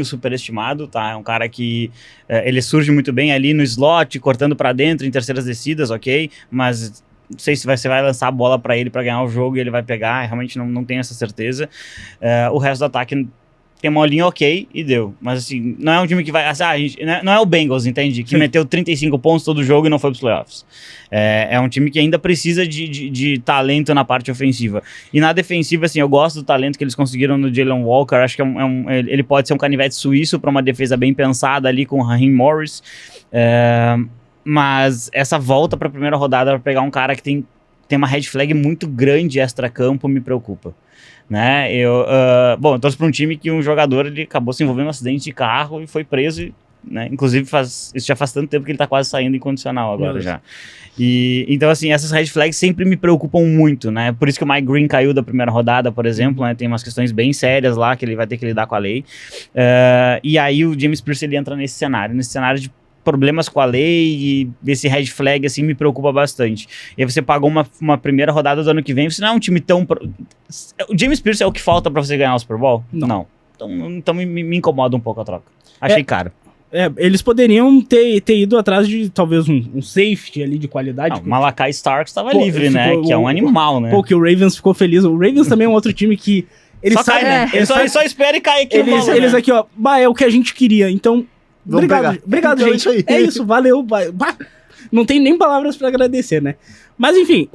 superestimado, tá? É um cara que ele surge muito bem ali no slot, cortando pra dentro em terceiras descidas, ok? Mas não sei se você vai lançar a bola pra ele pra ganhar o jogo e ele vai pegar. Realmente não tenho essa certeza. O resto do ataque tem uma linha ok e deu. Mas assim, não é um time que vai... não é o Bengals, entende? Que meteu 35 pontos todo jogo e não foi pros playoffs. É um time que ainda precisa de talento na parte ofensiva. E na defensiva, assim, eu gosto do talento que eles conseguiram no Jalen Walker. Acho que ele pode ser um canivete suíço para uma defesa bem pensada ali com o Raheem Morris. Mas essa volta para a primeira rodada para pegar um cara que tem uma red flag muito grande extra-campo me preocupa. Né? Eu torço para um time que um jogador ele acabou se envolvendo em um acidente de carro e foi preso, né? Inclusive isso já faz tanto tempo que ele tá quase saindo incondicional agora já. E então assim, essas red flags sempre me preocupam muito, né? Por isso que o Mike Green caiu da primeira rodada, por exemplo, né? Tem umas questões bem sérias lá que ele vai ter que lidar com a lei. E aí o James Pierce ele entra nesse cenário de problemas com a lei e esse red flag, assim, me preocupa bastante. E aí você pagou uma primeira rodada do ano que vem, você não é um time tão... O James Pierce é o que falta pra você ganhar o Super Bowl? Não. Então me incomoda um pouco a troca. Achei caro. Eles poderiam ter ido atrás de talvez um safety ali de qualidade. Não, Malachi Starks estava livre, né? Que é um animal, né? Que o Ravens ficou feliz. O Ravens também é um outro time que... Ele só espera e cai aqui. Eles aqui, ó, é o que a gente queria, então... Obrigado, então, gente. É isso, valeu. Não tem nem palavras pra agradecer, né? Mas enfim,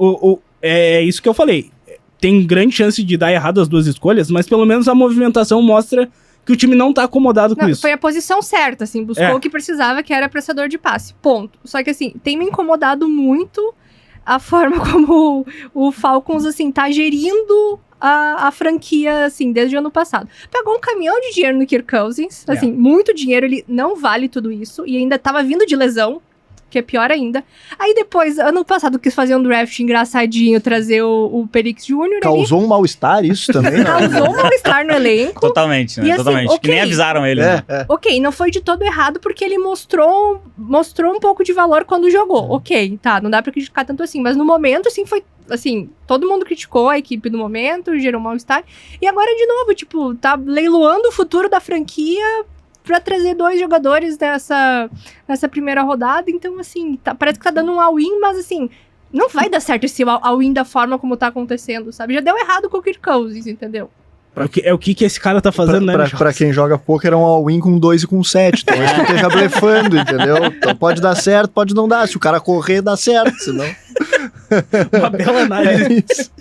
é isso que eu falei. Tem grande chance de dar errado as duas escolhas, mas pelo menos a movimentação mostra que o time não tá acomodado com isso. Foi a posição certa, assim, buscou o que precisava, que era pressador de passe, ponto. Só que assim, tem me incomodado muito a forma como o Falcons, assim, tá gerindo a franquia, assim, desde o ano passado. Pegou um caminhão de dinheiro no Kirk Cousins, assim, muito dinheiro, ele não vale tudo isso, e ainda tava vindo de lesão, que é pior ainda. Aí depois, ano passado, quis fazer um draft engraçadinho, trazer o Perix Jr. Causou um mal-estar isso também, né? Causou um mal-estar no elenco. Totalmente, né? E assim, Totalmente. Que ok. nem avisaram ele, né? Ok, não foi de todo errado, porque ele mostrou um pouco de valor quando jogou. Ok, tá, não dá pra criticar tanto assim. Mas no momento, assim, foi... Assim, todo mundo criticou a equipe no momento, gerou mal-estar. E agora, de novo, tipo, tá leiloando o futuro da franquia pra trazer 2 jogadores nessa primeira rodada. Então, assim, parece que tá dando um all-in, mas, assim, não vai dar certo esse all-in da forma como tá acontecendo, sabe? Já deu errado com o Kirk Cousins, entendeu? É o que esse cara tá fazendo, né? Pra quem joga poker é um all-in com 2 e com 7. Então acho que esteja blefando, entendeu? Então pode dar certo, pode não dar. Se o cara correr, dá certo, senão... Uma bela análise.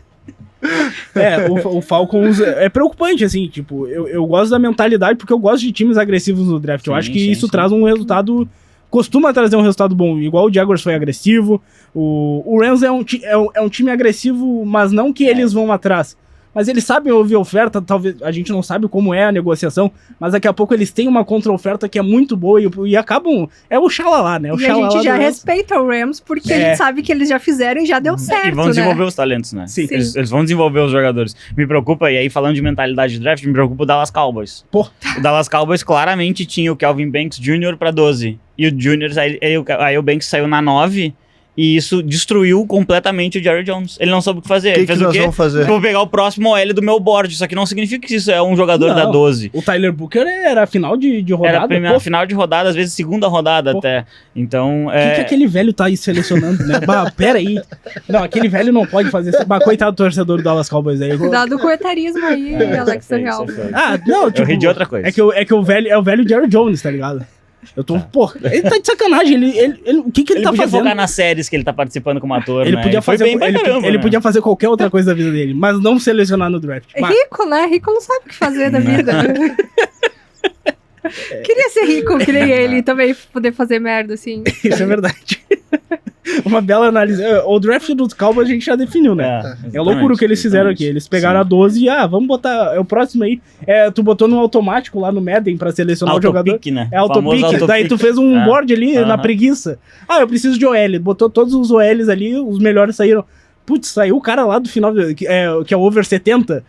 O Falcons é preocupante, assim, tipo, eu gosto da mentalidade porque eu gosto de times agressivos no draft. Eu acho que isso traz um resultado, costuma trazer um resultado bom, igual o Jaguars foi agressivo, o Rams é um time agressivo, mas não que eles vão atrás. Mas eles sabem ouvir oferta, talvez a gente não sabe como é a negociação, mas daqui a pouco eles têm uma contra-oferta que é muito boa e acabam... É o xalalá, né? O e a gente já respeita o Rams porque a gente sabe que eles já fizeram e já deu certo, e vão desenvolver os talentos, né? Sim. Eles vão desenvolver os jogadores. Me preocupa, e aí falando de mentalidade de draft, me preocupa o Dallas Cowboys. Pô. O Dallas Cowboys claramente tinha o Kelvin Banks Jr. pra 12. E o Jr., aí o Banks saiu na 9... E isso destruiu completamente o Jerry Jones. Ele não soube o que fazer. O que nós vamos fazer? Vou pegar o próximo OL do meu board. Isso aqui não significa que isso é um jogador da 12. O Tyler Booker era final de rodada. Era final de rodada, às vezes segunda rodada até. Então, O que aquele velho tá aí selecionando, né? Pera aí. Não, aquele velho não pode fazer isso. Coitado do torcedor do Dallas Cowboys aí. Cuidado com o etarismo aí, Alex Real. Não, tipo, eu ri de outra coisa. É que o velho é o velho Jerry Jones, tá ligado? Eu tô, pô, ele tá de sacanagem, o que ele tá fazendo? Ele podia focar nas séries que ele tá participando como ator, ele né? Podia fazer, ele podia fazer qualquer outra coisa da vida dele, mas não selecionar no draft. É rico, né? Rico não sabe o que fazer da vida. Queria ser rico, que nem ele, e também poder fazer merda, assim. Isso é verdade. Uma bela análise. O draft dos Cowboys a gente já definiu, né? É loucura o que eles fizeram aqui. Eles pegaram a 12 e, vamos botar, o próximo aí. Tu botou no automático lá no Madden pra selecionar o jogador. Né? É autopick. Daí tu fez um board ali na preguiça. Eu preciso de OL. Botou todos os OLs ali, os melhores saíram. Putz, saiu o cara lá do final, que é o over 70.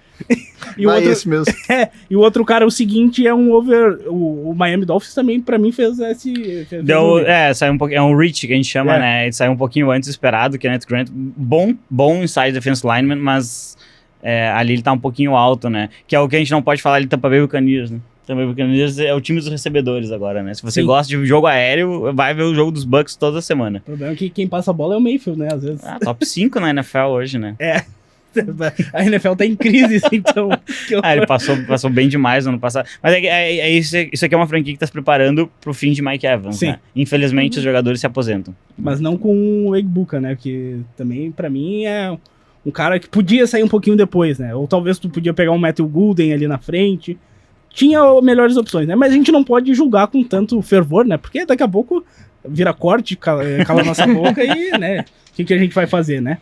E o outro, esse mesmo. E o outro cara, o seguinte, é um over... O Miami Dolphins também, pra mim, fez esse... Saiu um pouquinho... É um reach que a gente chama, né? Ele saiu um pouquinho antes esperado, que é Kenneth Grant. Bom inside defense lineman, mas ali ele tá um pouquinho alto, né? Que é o que a gente não pode falar de Tampa Bay Buccaneers, né? Tampa Bay Buccaneers é o time dos recebedores agora, né? Se você gosta de jogo aéreo, vai ver o jogo dos Bucks toda semana. O problema é que quem passa a bola é o Mayfield, né? Às vezes. Top 5 na NFL hoje, né? A NFL tá em crise, então. Ele passou bem demais no ano passado. Mas isso aqui é uma franquia que tá se preparando pro fim de Mike Evans, Sim. né? Infelizmente, os jogadores se aposentam. Mas não com o Egbuka, né? Que também, pra mim, é um cara que podia sair um pouquinho depois, né? Ou talvez tu podia pegar um Matthew Golden ali na frente. Tinha melhores opções, né? Mas a gente não pode julgar com tanto fervor, né? Porque daqui a pouco vira corte, cala nossa boca e, né? O que a gente vai fazer, né?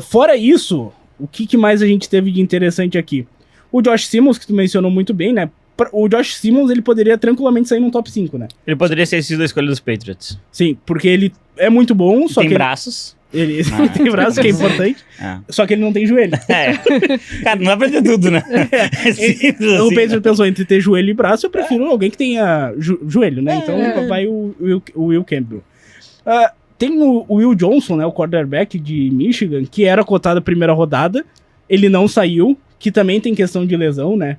Fora isso, o que mais a gente teve de interessante aqui? O Josh Simmons, que tu mencionou muito bem, né? O Josh Simmons, ele poderia tranquilamente sair num top 5, né? Ele poderia ter sido a escolha dos Patriots. Sim, porque ele é muito bom, só tem que... braços. Ele tem braços, que é importante. Só que ele não tem joelho. Cara, não dá pra ter tudo, né? O Pedro pensou, entre ter joelho e braço, eu prefiro alguém que tenha joelho, né? Então vai o Will Campbell. Tem o Will Johnson, né? O quarterback de Michigan, que era cotado a primeira rodada. Ele não saiu, que também tem questão de lesão, né?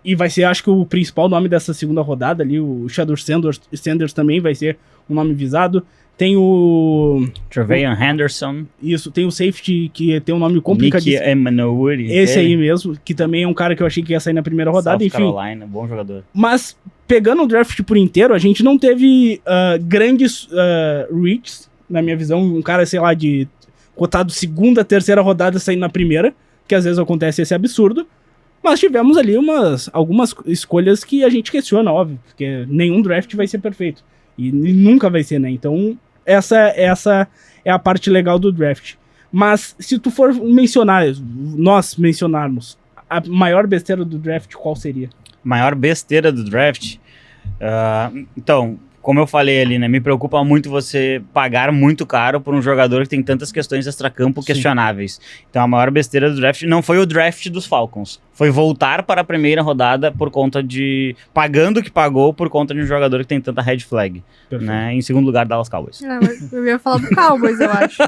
E vai ser, acho que, o principal nome dessa segunda rodada ali. O Shedeur Sanders também vai ser um nome visado. Tem o... Trevayon Henderson. Isso, tem o safety que tem um nome complicadíssimo. Nick Emmanuel. Esse aí mesmo, que também é um cara que eu achei que ia sair na primeira rodada, South enfim. Carolina, bom jogador. Mas, pegando o draft por inteiro, a gente não teve grandes reaches, na minha visão. Um cara, sei lá, de cotado segunda, terceira rodada saindo na primeira, que às vezes acontece esse absurdo. Mas tivemos ali algumas escolhas que a gente questiona, óbvio, porque nenhum draft vai ser perfeito. E nunca vai ser, né? Então, essa é a parte legal do draft. Mas, se tu for nós mencionarmos a maior besteira do draft, qual seria? Maior besteira do draft? Então, como eu falei ali, né? Me preocupa muito você pagar muito caro por um jogador que tem tantas questões extracampo questionáveis. Então a maior besteira do draft não foi o draft dos Falcons. Foi voltar para a primeira rodada por conta de... pagando o que pagou por conta de um jogador que tem tanta red flag. Né? Em segundo lugar, Dallas Cowboys. Eu ia falar do Cowboys, eu acho.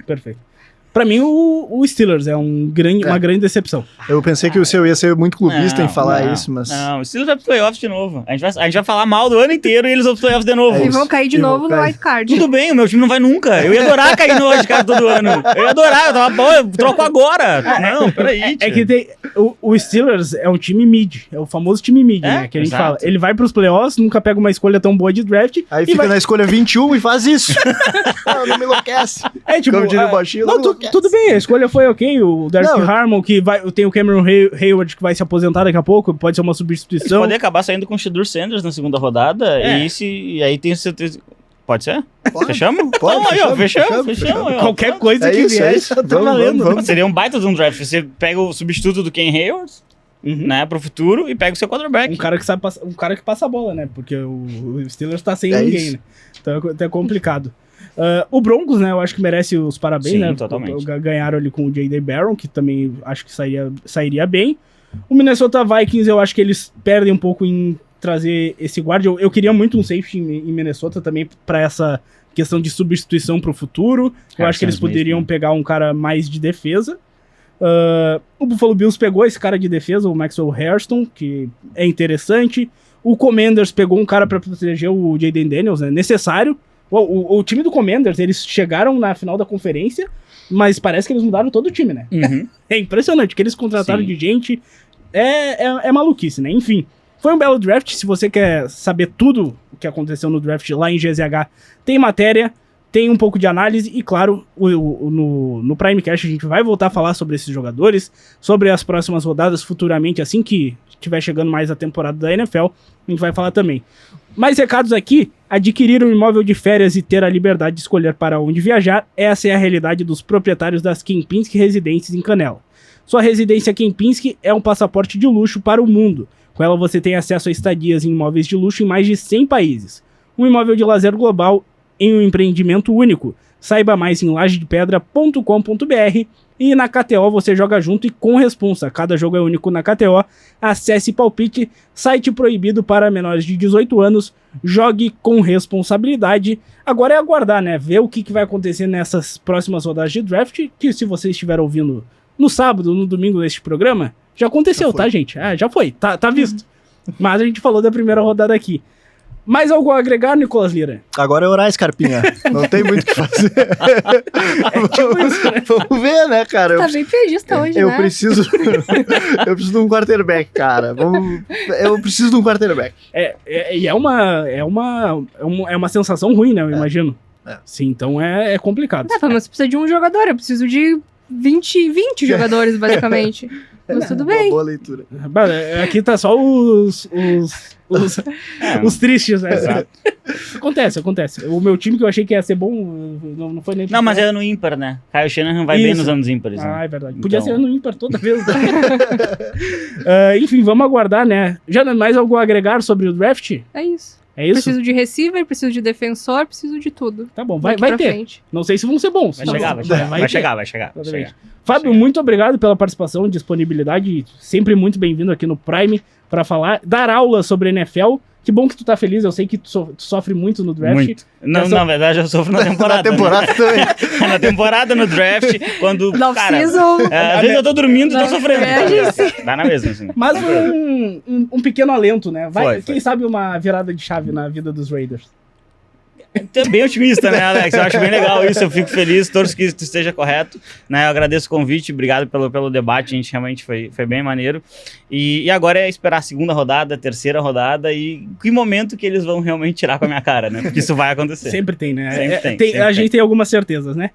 Perfeito. Pra mim, o Steelers é uma grande decepção. Eu pensei que o seu ia ser muito clubista em falar isso, mas... Não, o Steelers vai pros playoffs de novo. A gente vai falar mal do ano inteiro e eles vão pros playoffs de novo. E vão cair de novo no wild card. Tudo bem, o meu time não vai nunca. Eu ia adorar cair no wild card todo ano. Eu ia adorar, eu tava bom, eu troco agora. Não, peraí. É que tem, o Steelers é um time mid, é o famoso time mid, né? Que a gente fala. Ele vai pros playoffs, nunca pega uma escolha tão boa de draft. Aí fica na escolha 21 e faz isso. Não me enlouquece. Tipo, como diria o Baixinho, não me enlouquece. Tudo bem, a escolha foi ok. O Derek Harmon, tem o Cameron Hayward que vai se aposentar daqui a pouco, pode ser uma substituição. Pode acabar saindo com o Shedeur Sanders na segunda rodada e aí tem certeza... Pode ser? Fechamos? Pode, então, fechamos. Qualquer coisa que vier, tá valendo. Vamos. Seria um baita de um draft. Você pega o substituto do Ken Hayward, né, pro futuro e pega o seu quarterback. Um cara que passa a bola, né? Porque o Steelers tá sem ninguém, isso. né? Então é complicado. O Broncos, né, eu acho que merece os parabéns, Sim, né? Totalmente. Ganharam ali com o J.D. Barron, que também acho que sairia bem. O Minnesota Vikings, eu acho que eles perdem um pouco em trazer esse guard. Eu queria muito um safety em Minnesota também para essa questão de substituição pro futuro. Eu acho que eles poderiam pegar um cara mais de defesa. O Buffalo Bills pegou esse cara de defesa, o Maxwell Hairston, que é interessante. O Commanders pegou um cara para proteger o Jayden Daniels, né? Necessário. O time do Commanders, eles chegaram na final da conferência, mas parece que eles mudaram todo o time, né? É impressionante, que eles contrataram de gente. É maluquice, né? Enfim, foi um belo draft. Se você quer saber tudo o que aconteceu no draft lá em GZH, tem matéria, tem um pouco de análise e, claro, no Primecast a gente vai voltar a falar sobre esses jogadores, sobre as próximas rodadas futuramente, assim que estiver chegando mais a temporada da NFL, a gente vai falar também. Mais recados aqui: adquirir um imóvel de férias e ter a liberdade de escolher para onde viajar, essa é a realidade dos proprietários das Kempinski Residências em Canela. Sua residência Kempinski é um passaporte de luxo para o mundo. Com ela você tem acesso a estadias em imóveis de luxo em mais de 100 países. Um imóvel de lazer global em um empreendimento único. Saiba mais em lajedepedra.com.br e na KTO você joga junto e com responsa. Cada jogo é único na KTO. Acesse Palpite, site proibido para menores de 18 anos. Jogue com responsabilidade. Agora é aguardar, né? Ver o que vai acontecer nessas próximas rodadas de draft, que se você estiver ouvindo no sábado, no domingo deste programa, já aconteceu, tá, gente? Já foi, tá visto. Mas a gente falou da primeira rodada aqui. Mais algo a agregar, Nicolas Lira? Agora é orar, Scarpinha. Não tem muito o que fazer. Tipo isso, né? Vamos ver, né, cara? Tá bem piadista hoje, eu né? preciso de um quarterback, cara. Eu preciso de um quarterback. E é uma sensação ruim, né? Eu imagino. Sim, então é complicado. Mas você precisa de um jogador, eu preciso de 20 jogadores, basicamente. Mas tudo bem. Boa leitura. Aqui tá só os tristes, né? Exato. Acontece. O meu time que eu achei que ia ser bom, não foi nem... Não, mas é no ímpar, né? Kyle Shanahan vai bem nos anos ímpares. Né? É verdade. Podia ser no ímpar toda vez. Né? Enfim, vamos aguardar, né? Já mais algo a agregar sobre o draft? É isso. É isso? Preciso de receiver, preciso de defensor, preciso de tudo. Tá bom, vai ter. Frente. Não sei se vão ser bons. Vai chegar. Fábio, muito obrigado pela participação e disponibilidade. Sempre muito bem-vindo aqui no Prime para falar, dar aula sobre NFL. Que bom que tu tá feliz, eu sei que tu sofre muito no draft. Muito. Não, na verdade, eu sofro na temporada. Também. Na temporada, no draft, quando, às vezes eu tô dormindo e tô sofrendo. Dá na mesma, assim. Mas um pequeno alento, né? Quem sabe uma virada de chave na vida dos Raiders. Tu é bem otimista, né, Alex? Eu acho bem legal isso, eu fico feliz, torço que isso esteja correto, né? Eu agradeço o convite, obrigado pelo debate, a gente realmente foi bem maneiro. E agora é esperar a segunda rodada, a terceira rodada e que momento que eles vão realmente tirar com a minha cara, né? Porque isso vai acontecer. Sempre tem, né? Sempre tem. A gente tem algumas certezas, né?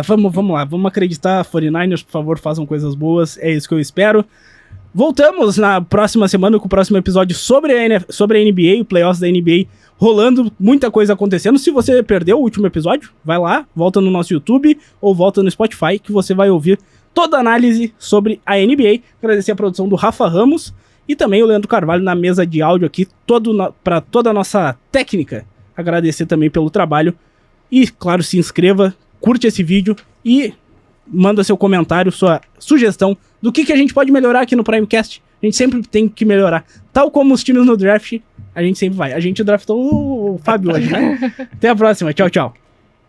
Vamos lá, vamos acreditar, 49ers, por favor, façam coisas boas, é isso que eu espero. Voltamos na próxima semana com o próximo episódio sobre a NBA, o playoffs da NBA rolando, muita coisa acontecendo. Se você perdeu o último episódio, vai lá, volta no nosso YouTube ou volta no Spotify que você vai ouvir toda a análise sobre a NBA. Agradecer a produção do Rafa Ramos E também o Leandro Carvalho na mesa de áudio aqui, para toda a nossa técnica. Agradecer também pelo trabalho. E, claro, se inscreva, curte esse vídeo e manda seu comentário, sua sugestão do que a gente pode melhorar aqui no Primecast. A gente sempre tem que melhorar. Tal como os times no draft, a gente sempre vai. A gente draftou o Fábio hoje, né? Até a próxima. Tchau, tchau.